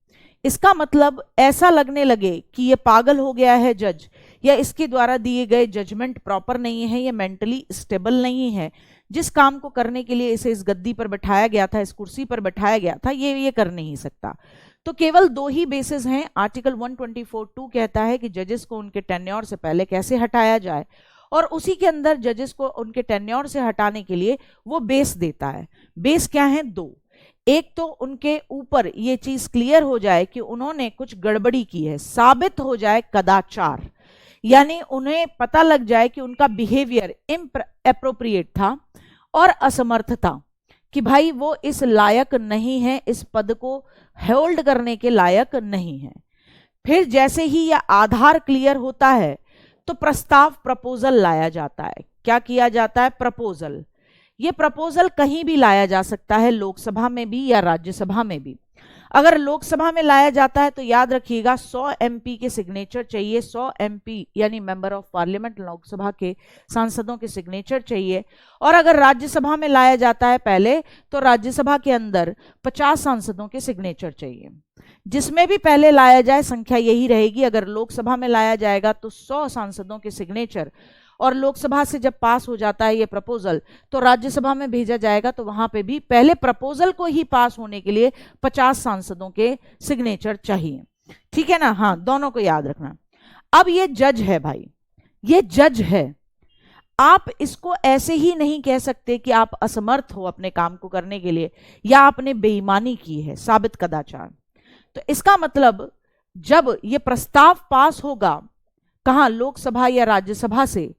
इसका मतलब ऐसा लगने लगे कि ये पागल हो गया है जज, या इसके द्वारा दिए गए जजमेंट प्रॉपर नहीं है, ये मेंटली स्टेबल नहीं है, जिस काम को करने के लिए इसे इस गद्दी पर बैठाया गया था, इस कुर्सी पर बैठाया गया था, ये कर नहीं सकता। तो केवल दो ही बेसिस हैं। आर्टिकल 124(2) कहता है कि जजेस को उनके टेन्योर से पहले कैसे हटाया जाए, और उसी के अंदर जजेस को उनके टेन्योर से हटाने के लिए वो बेस देता है। बेस क्या है? दो। एक तो उनके ऊपर ये चीज क्लियर हो जाए कि उन्होंने कुछ गड़बड़ी की है, साबित हो जाए कदाचार, यानी उन्हें पता लग जाए कि उनका बिहेवियर इनएप्रोप्रिएट था, और असमर्थता कि भाई वो इस लायक नहीं है, इस पद को होल्ड करने के लायक नहीं है। फिर जैसे ही यह आधार क्लियर होता है तो प्रस्ताव प्रपोजल लाया जाता है। क्या किया जाता है? प्रपोजल। यह प्रपोजल कहीं भी लाया जा सकता है, लोकसभा में भी या राज्यसभा में भी। अगर लोकसभा में लाया जाता है तो याद रखिएगा 100 MP के सिग्नेचर चाहिए, 100 MP यानी मेंबर ऑफ पार्लियामेंट, लोकसभा के सांसदों के सिग्नेचर चाहिए। और अगर राज्यसभा में लाया जाता है पहले, तो राज्यसभा के अंदर 50 सांसदों के सिग्नेचर चाहिए। जिसमें भी पहले लाया जाए संख्या यही रहेगी। अगर लोकसभा में लाया जाएगा तो 100 सांसदों के सिग्नेचर, और लोकसभा से जब पास हो जाता है ये प्रपोजल तो राज्यसभा में भेजा जाएगा, तो वहां पे भी पहले प्रपोजल को ही पास होने के लिए 50 सांसदों के सिग्नेचर चाहिए। ठीक है ना? हाँ, दोनों को याद रखना। अब ये जज है भाई, ये जज है, आप इसको ऐसे ही नहीं कह सकते कि आप असमर्थ हो अपने काम को करने के लिए, या आपने बेईमानी की है, साबित कदाचार। तो इसका मतलब जब ये प्रस्ताव पास होगा, कहां? लोकसभा या राज्यसभा से।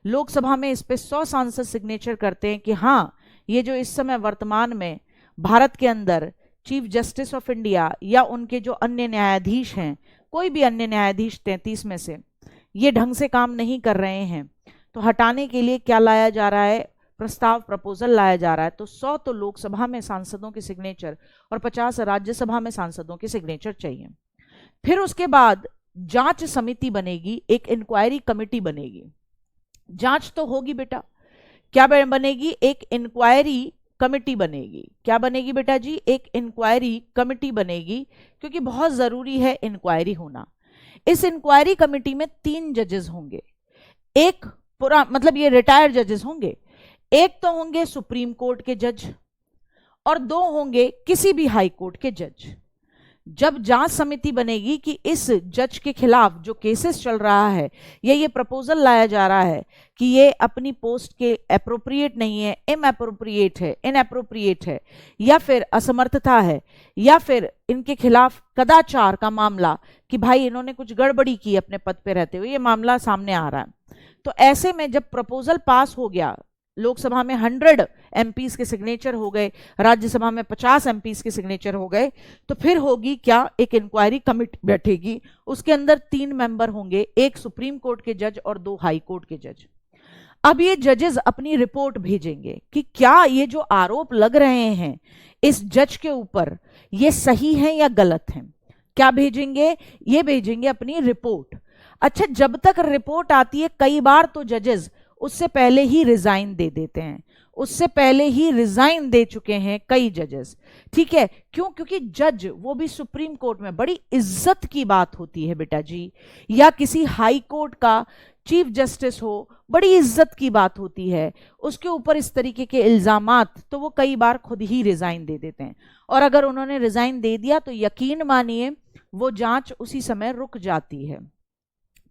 लोकसभा में इस पे 100 सांसद सिग्नेचर करते हैं कि हाँ, ये जो इस समय वर्तमान में भारत के अंदर चीफ जस्टिस ऑफ इंडिया या उनके जो अन्य न्यायाधीश हैं, कोई भी अन्य न्यायाधीश 33 में से, ये ढंग से काम नहीं कर रहे हैं, तो हटाने के लिए क्या लाया जा रहा है? प्रस्ताव, प्रपोजल लाया जा रहा है। तो 100 तो लोकसभा में सांसदों के सिग्नेचर और 50 राज्यसभा में सांसदों के सिग्नेचर चाहिए। फिर उसके बाद जांच समिति बनेगी, एक इंक्वायरी कमेटी बनेगी। जांच तो होगी बेटा, क्या बनेगी? एक इंक्वायरी कमेटी बनेगी। क्या बनेगी बेटा जी? एक इंक्वायरी कमेटी बनेगी, क्योंकि बहुत जरूरी है इंक्वायरी होना। इस इंक्वायरी कमेटी में 3 जजेस होंगे। एक पूरा मतलब ये रिटायर्ड जजेस होंगे, एक तो होंगे सुप्रीम कोर्ट के जज, और 2 होंगे किसी भी हाई कोर्ट के जज। जब जांच समिति बनेगी कि इस जज के खिलाफ जो केसेस चल रहा है, या ये प्रपोजल लाया जा रहा है कि ये अपनी पोस्ट के एप्रोप्रिएट नहीं है, इनएप्रोप्रिएट है, या फिर असमर्थता है, या फिर इनके खिलाफ कदाचार का मामला कि भाई इन्होंने कुछ गड़बड़ी की अपने पद पे रहते हुए, ये मामला सामने आ रहा है। तो ऐसे में जब प्रपोजल पास हो गया, लोकसभा में 100 MPs के सिग्नेचर हो गए, राज्यसभा में 50 MPs के सिग्नेचर हो गए, तो फिर होगी क्या? एक इंक्वायरी कमेटी बैठेगी, उसके अंदर 3 मेंबर होंगे, एक सुप्रीम कोर्ट के जज और 2 हाई कोर्ट के जज। अब ये जजेस अपनी रिपोर्ट भेजेंगे कि क्या ये जो आरोप लग रहे हैं इस जज के ऊपर, ये सही है या गलत है। क्या भेजेंगे? ये भेजेंगे अपनी रिपोर्ट। अच्छा, जब तक रिपोर्ट आती है, कई बार तो जजेस उससे पहले ही रिजाइन दे देते हैं, उससे पहले ही रिजाइन दे चुके हैं कई जजेस। ठीक है, क्यों? क्योंकि जज वो भी सुप्रीम कोर्ट में बड़ी इज्जत की बात होती है बेटा जी, या किसी हाई कोर्ट का चीफ जस्टिस हो, बड़ी इज्जत की बात होती है, उसके ऊपर इस तरीके के इल्जामात, तो वो कई बार खुद ही रिजाइन दे देते हैं। और अगर उन्होंने रिजाइन दे दिया तो यकीन मानिए वो जांच उसी समय रुक जाती है।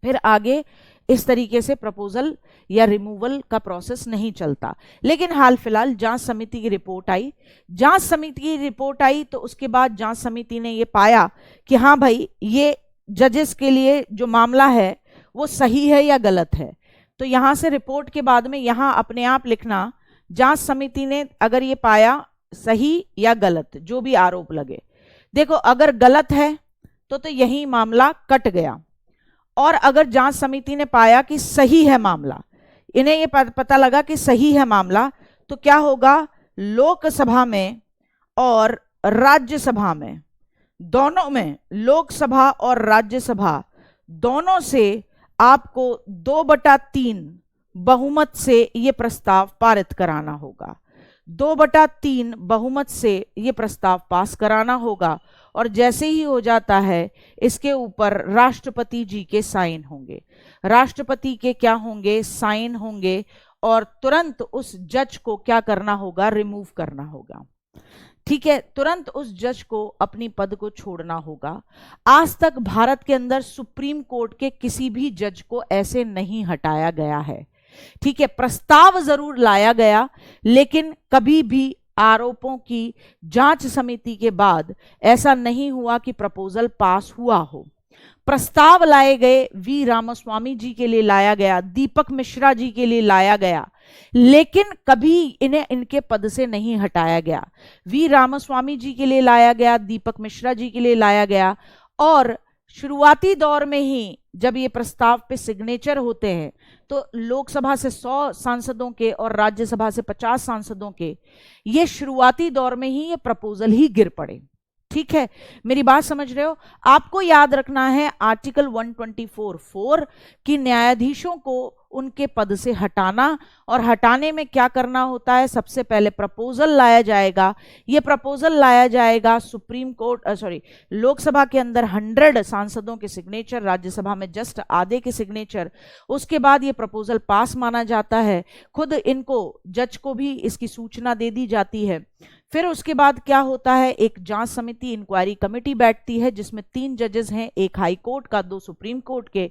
फिर आगे इस तरीके से प्रपोजल या रिमूवल का प्रोसेस नहीं चलता। लेकिन हाल फिलहाल जांच समिति की रिपोर्ट आई, जांच समिति की रिपोर्ट आई तो उसके बाद जांच समिति ने ये पाया कि हाँ भाई ये जजेस के लिए जो मामला है वो सही है या गलत है। तो यहां से रिपोर्ट के बाद में यहां अपने आप लिखना, जांच समिति ने अगर ये पाया सही या गलत, जो भी आरोप लगे। देखो अगर गलत है तो यही मामला कट गया, और अगर जांच समिति ने पाया कि सही है मामला, इन्हें ये पता लगा कि सही है मामला, तो क्या होगा, लोकसभा में और राज्यसभा में, दोनों में, लोकसभा और राज्यसभा दोनों से आपको 2/3 बहुमत से ये प्रस्ताव पारित कराना होगा। 2/3 बहुमत से ये प्रस्ताव पास कराना होगा, और जैसे ही हो जाता है इसके ऊपर राष्ट्रपति जी के साइन होंगे। राष्ट्रपति के क्या होंगे, साइन होंगे, और तुरंत उस जज को क्या करना होगा, रिमूव करना होगा। ठीक है, तुरंत उस जज को अपनी पद को छोड़ना होगा। आज तक भारत के अंदर सुप्रीम कोर्ट के किसी भी जज को ऐसे नहीं हटाया गया है। ठीक है, प्रस्ताव जरूर लाया गया, लेकिन कभी भी आरोपों की जांच समिति के बाद ऐसा नहीं हुआ कि प्रपोजल पास हुआ हो। प्रस्ताव लाए गए, वी रामास्वामी जी के लिए लाया गया, दीपक मिश्रा जी के लिए लाया गया, लेकिन कभी इन्हें इनके पद से नहीं हटाया गया। वी रामास्वामी जी के लिए लाया गया, दीपक मिश्रा जी के लिए लाया गया, और शुरुआती दौर में ही जब ये प्रस्ताव पे सिग्नेचर होते हैं तो लोकसभा से 100 सांसदों के और राज्यसभा से 50 सांसदों के, ये शुरुआती दौर में ही ये प्रपोजल ही गिर पड़े। ठीक है, मेरी बात समझ रहे हो? आपको याद रखना है आर्टिकल 124(4) कि न्यायाधीशों को उनके पद से हटाना, और हटाने में क्या करना होता है, सबसे पहले प्रपोजल लाया जाएगा। ये प्रपोजल लाया जाएगा सुप्रीम कोर्ट लोकसभा के अंदर 100 सांसदों के सिग्नेचर, राज्यसभा में जस्ट आधे के सिग्नेचर। उसके बाद ये प्रपोजल पास माना जाता है, खुद इनको जज को भी इसकी सूचना दे दी जाती है। फिर उसके बाद क्या होता है, एक जांच समिति, इंक्वायरी कमेटी बैठती है जिसमें 3 जजेस हैं, एक हाई कोर्ट का, 2 सुप्रीम कोर्ट के,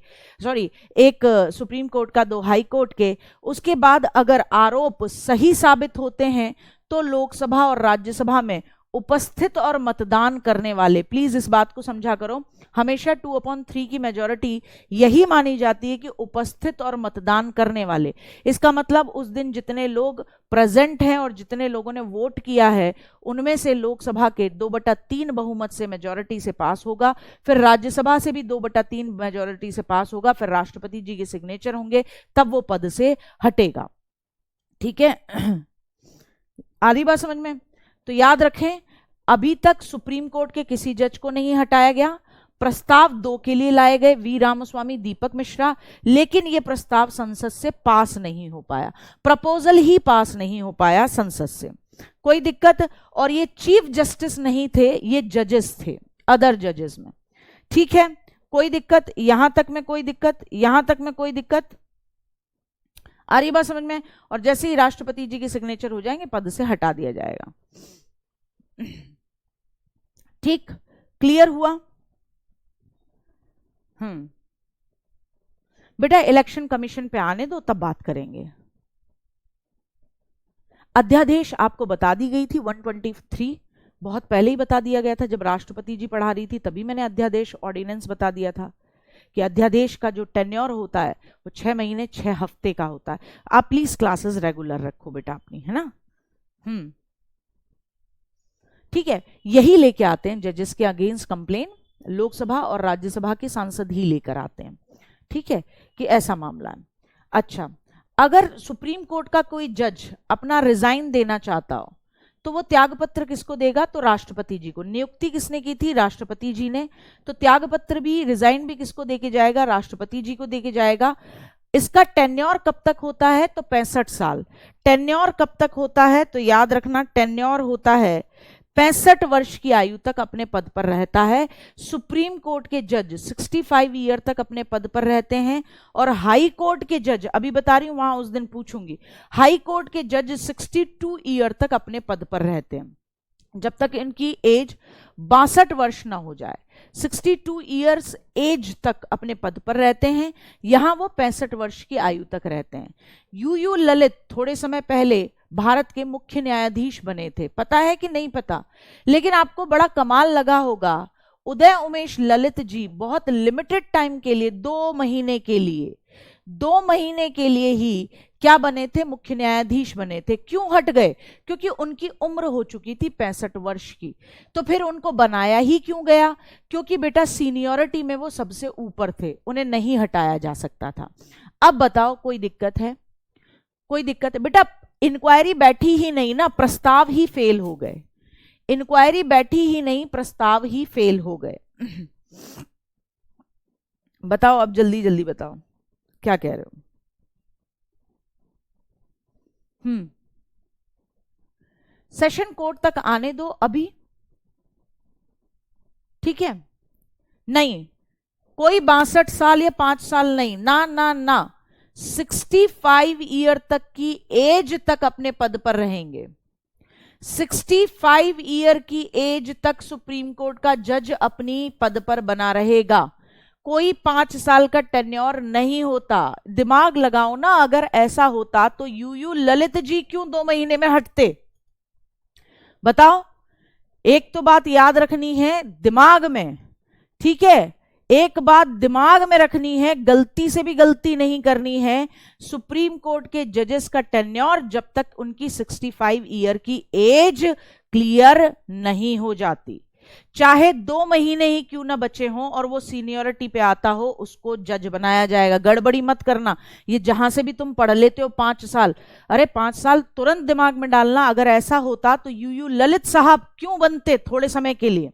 एक सुप्रीम कोर्ट का, 2 हाई कोर्ट के। उसके बाद अगर आरोप सही साबित होते हैं तो लोकसभा और राज्यसभा में उपस्थित और मतदान करने वाले, प्लीज इस बात को समझा करो, हमेशा 2/3 की मेजॉरिटी यही मानी जाती है कि उपस्थित और मतदान करने वाले। इसका मतलब उस दिन जितने लोग प्रेजेंट हैं और जितने लोगों ने वोट किया है उनमें से लोकसभा के 2/3 बहुमत से मेजॉरिटी से पास होगा, फिर राज्यसभा से भी 2/3 मेजॉरिटी से पास होगा, फिर राष्ट्रपति जी के सिग्नेचर होंगे, तब वो पद से हटेगा। ठीक है, आधी बात समझ में? तो याद रखें, अभी तक सुप्रीम कोर्ट के किसी जज को नहीं हटाया गया। प्रस्ताव 2 के लिए लाए गए, वी रामास्वामी, दीपक मिश्रा, लेकिन यह प्रस्ताव संसद से पास नहीं हो पाया, प्रपोजल ही पास नहीं हो पाया संसद से। कोई दिक्कत? और ये चीफ जस्टिस नहीं थे, ये जजेस थे, अदर जजेस में। ठीक है, कोई दिक्कत? यहां तक में कोई दिक्कत? यहां तक में कोई दिक्कत? आ रही बात समझ में? और जैसे ही राष्ट्रपति जी के सिग्नेचर हो जाएंगे पद से हटा दिया जाएगा। ठीक, क्लियर हुआ? बेटा इलेक्शन कमीशन पे आने दो, तब बात करेंगे। अध्यादेश आपको बता दी गई थी 123, बहुत पहले ही बता दिया गया था, जब राष्ट्रपति जी पढ़ा रही थी तभी मैंने अध्यादेश ऑर्डिनेंस बता दिया था कि अध्यादेश का जो टेन्योर होता है वो 6 महीने 6 हफ्ते का होता है। आप प्लीज क्लासेस रेगुलर रखो बेटा अपनी, है ना? ठीक है, यही लेके आते हैं जजेस के अगेंस्ट कंप्लेन, लोकसभा और राज्यसभा के सांसद ही लेकर आते हैं। ठीक है, कि ऐसा मामला है। अच्छा, अगर सुप्रीम कोर्ट का कोई जज अपना रिजाइन देना चाहता हो तो वो त्यागपत्र किसको देगा? तो राष्ट्रपति जी को। नियुक्ति किसने की थी? राष्ट्रपति जी ने। तो त्यागपत्र भी, रिजाइन भी किसको देके जाएगा? राष्ट्रपति जी को देके जाएगा। इसका टेन्योर कब तक होता है? तो 65 साल। टेन्योर कब तक होता है? तो याद रखना, टेन्योर होता है 65 वर्ष की आयु तक अपने पद पर रहता है। सुप्रीम कोर्ट के जज 65 ईयर तक अपने पद पर रहते हैं, और हाई कोर्ट के जज, अभी बता रही हूं, वहां उस दिन पूछूंगी, हाई कोर्ट के जज 62 ईयर तक अपने पद पर रहते हैं। जब तक इनकी एज 62 वर्ष ना हो जाए। 62 ईयर्स एज तक अपने पद पर रहते हैं। यहां वो 65 वर्ष की आयु तक रहते हैं। यू ललित थोड़े समय पहले भारत के मुख्य न्यायाधीश बने थे, पता है कि नहीं पता? लेकिन आपको बड़ा कमाल लगा होगा, उदय उमेश ललित जी बहुत लिमिटेड टाइम के लिए, 2 महीने के लिए, 2 महीने के लिए ही क्या बने थे? मुख्य न्यायाधीश बने थे। क्यों हट गए? क्योंकि उनकी उम्र हो चुकी थी 65 वर्ष की। तो फिर उनको बनाया ही क्यों गया? क्योंकि बेटा सीनियरिटी में वो सबसे ऊपर थे, उन्हें नहीं हटाया जा सकता था। अब बताओ कोई दिक्कत है? कोई दिक्कत है? बेटा इंक्वायरी बैठी ही नहीं ना, प्रस्ताव ही फेल हो गए। इंक्वायरी बैठी ही नहीं, प्रस्ताव ही फेल हो गए। बताओ अब जल्दी जल्दी बताओ क्या कह रहे हो? सेशन कोर्ट तक आने दो अभी, ठीक है? नहीं, कोई 62 साल या 5 साल नहीं, ना ना ना, 65 ईयर तक की एज तक अपने पद पर रहेंगे। 65 ईयर की एज तक सुप्रीम कोर्ट का जज अपनी पद पर बना रहेगा। कोई 5 साल का टेन्योर नहीं होता। दिमाग लगाओ ना, अगर ऐसा होता तो यू ललित जी क्यों 2 महीने में हटते? बताओ। एक तो बात याद रखनी है दिमाग में, ठीक है? एक बात दिमाग में रखनी है, गलती से भी गलती नहीं करनी है। सुप्रीम कोर्ट के जजेस का टेन्योर जब तक उनकी 65 ईयर की एज क्लियर नहीं हो जाती, चाहे 2 महीने ही क्यों ना बचे हों और वो सीनियरिटी पे आता हो, उसको जज बनाया जाएगा। गड़बड़ी मत करना, ये जहां से भी तुम पढ़ लेते हो 5 साल, अरे 5 साल तुरंत दिमाग में डालना। अगर ऐसा होता तो यू ललित साहब क्यों बनते थोड़े समय के लिए,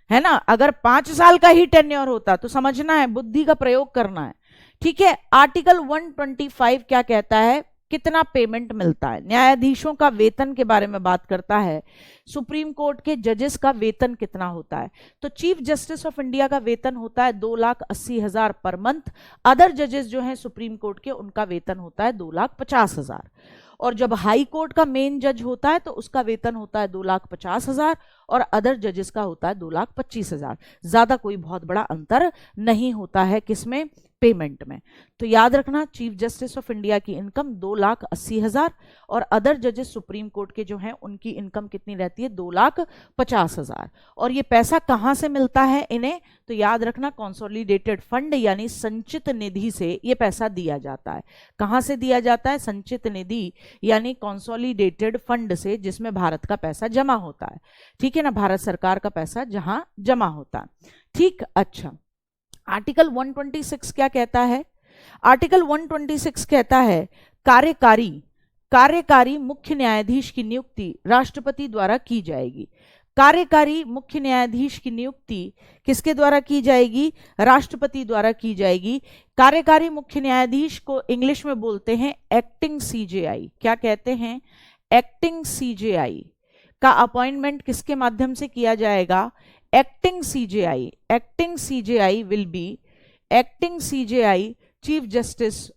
है ना? अगर 5 साल का ही टेन्योर होता तो समझना है, बुद्धि का प्रयोग करना है, ठीक है? आर्टिकल 125 क्या कहता है? कितना पेमेंट मिलता है? न्यायाधीशों का वेतन के बारे में बात करता है। सुप्रीम कोर्ट के जजेस का वेतन कितना होता है? तो चीफ जस्टिस ऑफ इंडिया का वेतन होता है 2,80,000 पर मंथ। अदर जजेस जो हैं सुप्रीम कोर्ट के, उनका वेतन होता है 2,50,000। और जब हाई कोर्ट का मेन जज होता है तो उसका वेतन होता है 2,50,000 और अदर जजेस का होता है 2,25,000। ज्यादा कोई बहुत बड़ा अंतर नहीं होता है किसमें? पेमेंट में। तो याद रखना, चीफ जस्टिस ऑफ इंडिया की इनकम 2,80,000 और अदर जजेस सुप्रीम कोर्ट के जो हैं उनकी इनकम कितनी रहती है? 2,50,000। और ये पैसा कहां से मिलता है इन्हें? तो याद रखना, कंसोलिडेटेड फंड यानी संचित निधि से ये पैसा दिया जाता है। कहां से दिया जाता है? संचित निधि यानी कंसोलिडेटेड फंड से, जिसमें भारत का पैसा जमा होता है, ठीक है ना? भारत सरकार का पैसा जहां जमा होता है, ठीक। अच्छा, आर्टिकल 126 क्या कहता है? आर्टिकल 126 कहता है कार्यकारी मुख्य न्यायाधीश की नियुक्ति राष्ट्रपति द्वारा की जाएगी। कार्यकारी मुख्य न्यायाधीश की नियुक्ति किसके द्वारा की जाएगी? राष्ट्रपति द्वारा की जाएगी। कार्यकारी मुख्य न्यायाधीश को इंग्लिश में बोलते हैं एक्टिंग सीजेआई। क्या कहते हैं? एक्टिंग सीजेआई का अपॉइंटमेंट किसके माध्यम से किया जाएगा? Acting CJI will be, acting CJI chief justice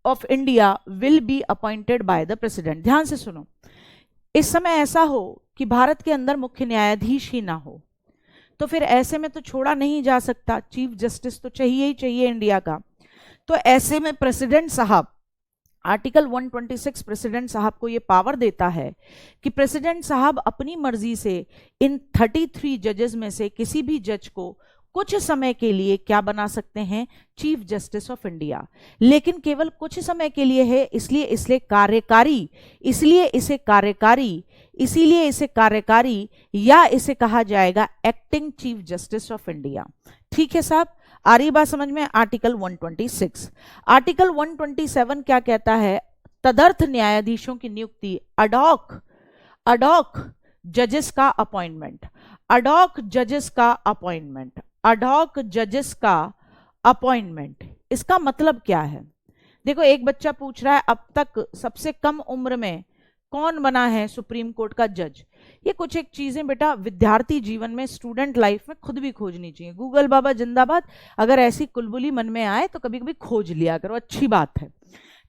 of India will be appointed by the president. ध्यान से सुनो, इस समय ऐसा हो कि भारत के अंदर मुख्य न्यायाधीश ही ना हो, तो फिर ऐसे में तो छोड़ा नहीं जा सकता, चीफ जस्टिस तो चाहिए ही चाहिए इंडिया का। तो ऐसे में प्रेसिडेंट साहब, आर्टिकल 126 प्रेसिडेंट साहब को यह पावर देता है कि प्रेसिडेंट साहब अपनी मर्जी से इन 33 जजेस में से किसी भी जज को कुछ समय के लिए क्या बना सकते हैं? Chief justice of India. लेकिन केवल कुछ समय के लिए है, इसीलिए इसे कार्यकारी या इसे कहा जाएगा acting chief justice of India. ठीक है साहब, आ रही बात समझ में? आर्टिकल 126। आर्टिकल 127 क्या कहता है? तदर्थ न्यायाधीशों की नियुक्ति, अडॉक जजेस का अपॉइंटमेंट। इसका मतलब क्या है? देखो, एक बच्चा पूछ रहा है अब तक सबसे कम उम्र में कौन बना है सुप्रीम कोर्ट का जज? ये कुछ एक चीजें बेटा विद्यार्थी जीवन में, स्टूडेंट लाइफ में खुद भी खोजनी चाहिए। गूगल बाबा जिंदाबाद। अगर ऐसी कुलबुली मन में आए तो कभी कभी खोज लिया करो, अच्छी बात है,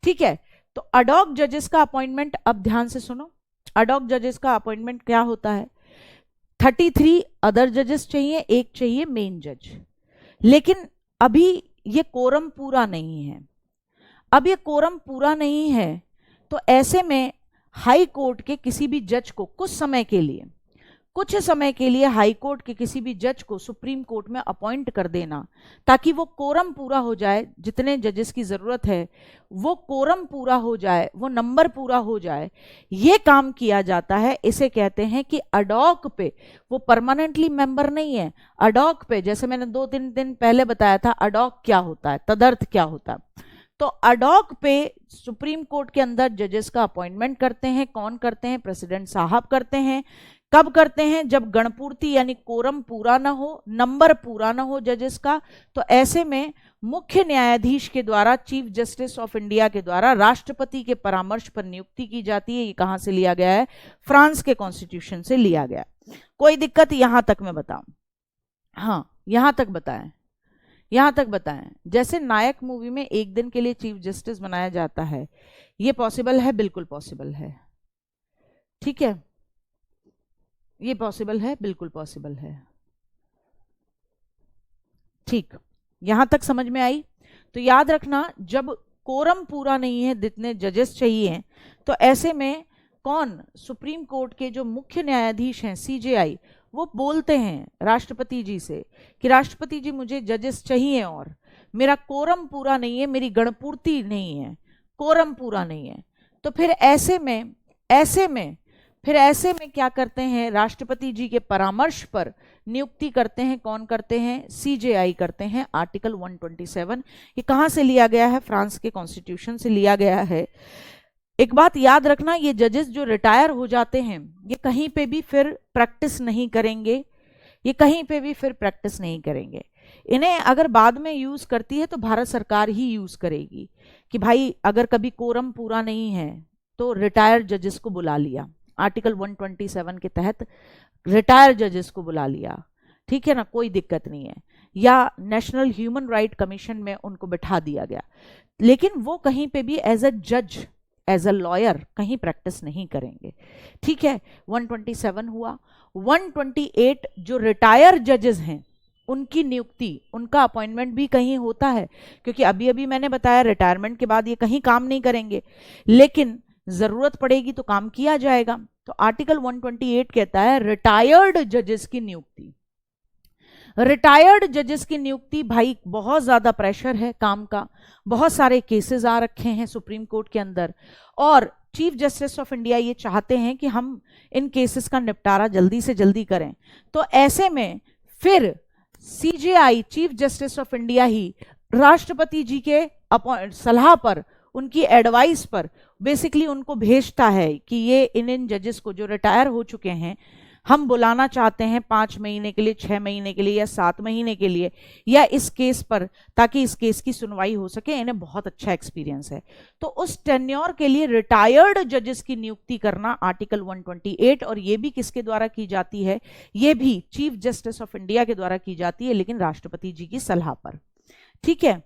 ठीक है? तो अडॉक जजेस का अपॉइंटमेंट, अब ध्यान से सुनो, अडॉक जजेस का अपॉइंटमेंट क्या होता है? 33 अदर जजेस चाहिए, एक चाहिए मेन जज। लेकिन अभी ये कोरम पूरा नहीं है। अब ये कोरम पूरा नहीं है तो ऐसे में हाई कोर्ट के किसी भी जज को कुछ समय के लिए हाई कोर्ट के किसी भी जज को सुप्रीम कोर्ट में अपॉइंट कर देना, ताकि वो कोरम पूरा हो जाए, जितने जजेस की जरूरत है वो कोरम पूरा हो जाए, वो नंबर पूरा हो जाए, ये काम किया जाता है। इसे कहते हैं कि अडॉक पे, वो परमानेंटली मेंबर नहीं है, अडॉक पे, जैसे मैंने 2-3 दिन पहले बताया था अडॉक क्या होता है, तदर्थ क्या होता है। तो अडॉक पे सुप्रीम कोर्ट के अंदर जजेस का अपॉइंटमेंट करते हैं। कौन करते हैं? प्रेसिडेंट साहब करते हैं। कब करते हैं? जब गणपूर्ति यानी कोरम पूरा ना हो, नंबर पूरा ना हो जजेस का। तो ऐसे में मुख्य न्यायाधीश के द्वारा, चीफ जस्टिस ऑफ इंडिया के द्वारा राष्ट्रपति के परामर्श पर नियुक्ति की जाती है। ये कहां से लिया गया है? फ्रांस के कॉन्स्टिट्यूशन से लिया गया। कोई दिक्कत यहां तक मैं बताऊं? हाँ, यहां तक बताएं, यहां तक बताएं। जैसे नायक मूवी में एक दिन के लिए चीफ जस्टिस बनाया जाता है, ये पॉसिबल है? बिल्कुल पॉसिबल है। ठीक है, ये पॉसिबल है, बिल्कुल पॉसिबल है। ठीक, यहां तक समझ में आई? तो याद रखना, जब कोरम पूरा नहीं है, जितने जजेस चाहिए, तो ऐसे में कौन? सुप्रीम कोर्ट के जो मुख्य न्यायाधीश हैं, सीजेआई, वो बोलते हैं राष्ट्रपति जी से कि राष्ट्रपति जी मुझे जजेस चाहिए और मेरा कोरम पूरा नहीं है, मेरी गणपूर्ति नहीं है, कोरम पूरा नहीं है। तो फिर ऐसे में क्या करते हैं? राष्ट्रपति जी के परामर्श पर नियुक्ति करते हैं। कौन करते हैं? सीजेआई करते हैं। आर्टिकल 127, ये कहां से लिया गया है? फ्रांस के कॉन्स्टिट्यूशन से लिया गया है। एक बात याद रखना, ये जजेस जो रिटायर हो जाते हैं, ये कहीं पे भी फिर प्रैक्टिस नहीं करेंगे, ये कहीं पे भी फिर प्रैक्टिस नहीं करेंगे। इन्हें अगर बाद में यूज करती है तो भारत सरकार ही यूज करेगी कि भाई अगर कभी कोरम पूरा नहीं है तो रिटायर्ड जजेस को बुला लिया, आर्टिकल 127 के तहत रिटायर्ड जजेस को बुला लिया, ठीक है ना, कोई दिक्कत नहीं है। या नेशनल ह्यूमन राइट कमीशन में उनको बिठा दिया गया, लेकिन वो कहीं पे भी एज अ जज, एज अ लॉयर कहीं प्रैक्टिस नहीं करेंगे। ठीक है, 127 हुआ। 128 जो रिटायर जजेस हैं उनकी नियुक्ति, उनका अपॉइंटमेंट भी कहीं होता है, क्योंकि अभी अभी मैंने बताया रिटायरमेंट के बाद ये कहीं काम नहीं करेंगे, लेकिन जरूरत पड़ेगी तो काम किया जाएगा। तो आर्टिकल 128 कहता है रिटायर्ड जजेस की नियुक्ति। रिटायर्ड जजेस की नियुक्ति, भाई बहुत ज्यादा प्रेशर है काम का, बहुत सारे केसेस आ रखे हैं सुप्रीम कोर्ट के अंदर, और चीफ जस्टिस ऑफ इंडिया ये चाहते हैं कि हम इन केसेस का निपटारा जल्दी से जल्दी करें। तो ऐसे में फिर CJI, chief justice of India, ही राष्ट्रपति जी के सलाह पर, उनकी एडवाइस पर बेसिकली उनको भेजता है कि ये इन जजेस को जो रिटायर हो चुके हैं हम बुलाना चाहते हैं 5 महीने के लिए, 6 महीने के लिए या 7 महीने के लिए, या इस केस पर, ताकि इस केस की सुनवाई हो सके। इन्हें बहुत अच्छा एक्सपीरियंस है, तो उस टेन्योर के लिए रिटायर्ड जजेस की नियुक्ति करना आर्टिकल 128। और ये भी किसके द्वारा की जाती है? ये भी चीफ जस्टिस ऑफ इंडिया के द्वारा की जाती है, लेकिन राष्ट्रपति जी की सलाह पर। ठीक है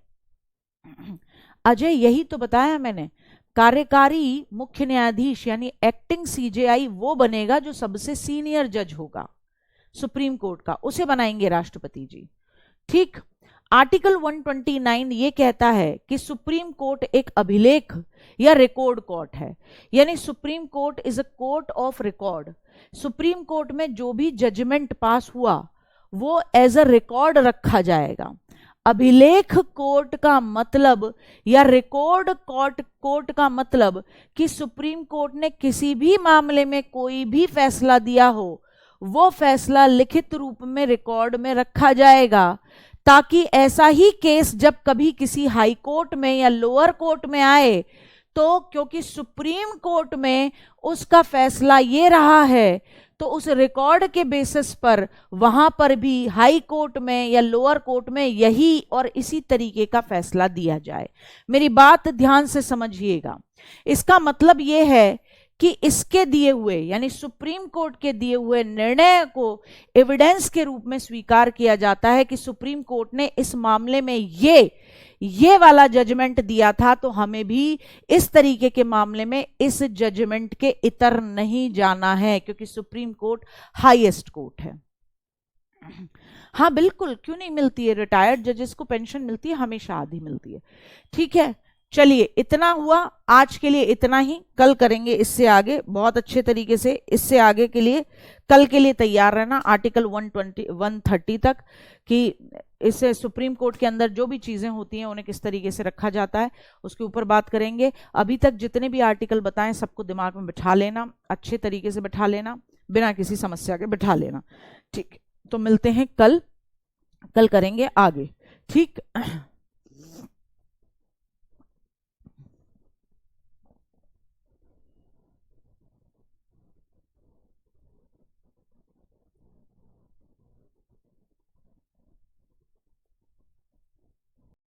अजय, यही तो बताया मैंने, कार्यकारी मुख्य न्यायाधीश यानी एक्टिंग सीजेआई वो बनेगा जो सबसे सीनियर जज होगा सुप्रीम कोर्ट का, उसे बनाएंगे राष्ट्रपति जी। ठीक, आर्टिकल 129 ये कहता है कि सुप्रीम कोर्ट एक अभिलेख या रिकॉर्ड कोर्ट है, यानी supreme court is a court of record. Supreme court में जो भी जजमेंट पास हुआ वो एज अ रिकॉर्ड रखा जाएगा। अभिलेख कोर्ट का मतलब, या रिकॉर्ड कोर्ट का मतलब कि सुप्रीम कोर्ट ने किसी भी मामले में कोई भी फैसला दिया हो, वो फैसला लिखित रूप में रिकॉर्ड में रखा जाएगा, ताकि ऐसा ही केस जब कभी किसी हाई कोर्ट में या लोअर कोर्ट में आए तो क्योंकि सुप्रीम कोर्ट में उसका फैसला ये रहा है, तो उस रिकॉर्ड के बेसिस पर वहां पर भी हाई कोर्ट में या लोअर कोर्ट में यही और इसी तरीके का फैसला दिया जाए। मेरी बात ध्यान से समझिएगा। इसका मतलब यह है कि इसके दिए हुए, यानी सुप्रीम कोर्ट के दिए हुए निर्णय को एविडेंस के रूप में स्वीकार किया जाता है कि सुप्रीम कोर्ट ने इस मामले में ये वाला जजमेंट दिया था, तो हमें भी इस तरीके के मामले में इस जजमेंट के इतर नहीं जाना है, क्योंकि सुप्रीम कोर्ट हाईएस्ट कोर्ट है। हाँ बिल्कुल, क्यों नहीं मिलती है, रिटायर्ड जजेस को पेंशन मिलती है, हमेशा आधी मिलती है। ठीक है, चलिए इतना हुआ आज के लिए, इतना ही। कल करेंगे इससे आगे बहुत अच्छे तरीके से। इससे आगे के लिए कल के लिए तैयार रहना, आर्टिकल 120 130 तक, कि इससे सुप्रीम कोर्ट के अंदर जो भी चीजें होती हैं उन्हें किस तरीके से रखा जाता है, उसके ऊपर बात करेंगे। अभी तक जितने भी आर्टिकल बताएं सबको दिमाग में बिठा लेना, अच्छे तरीके से बिठा लेना, बिना किसी समस्या के बिठा लेना। ठीक, तो मिलते हैं कल, कल करेंगे आगे। ठीक।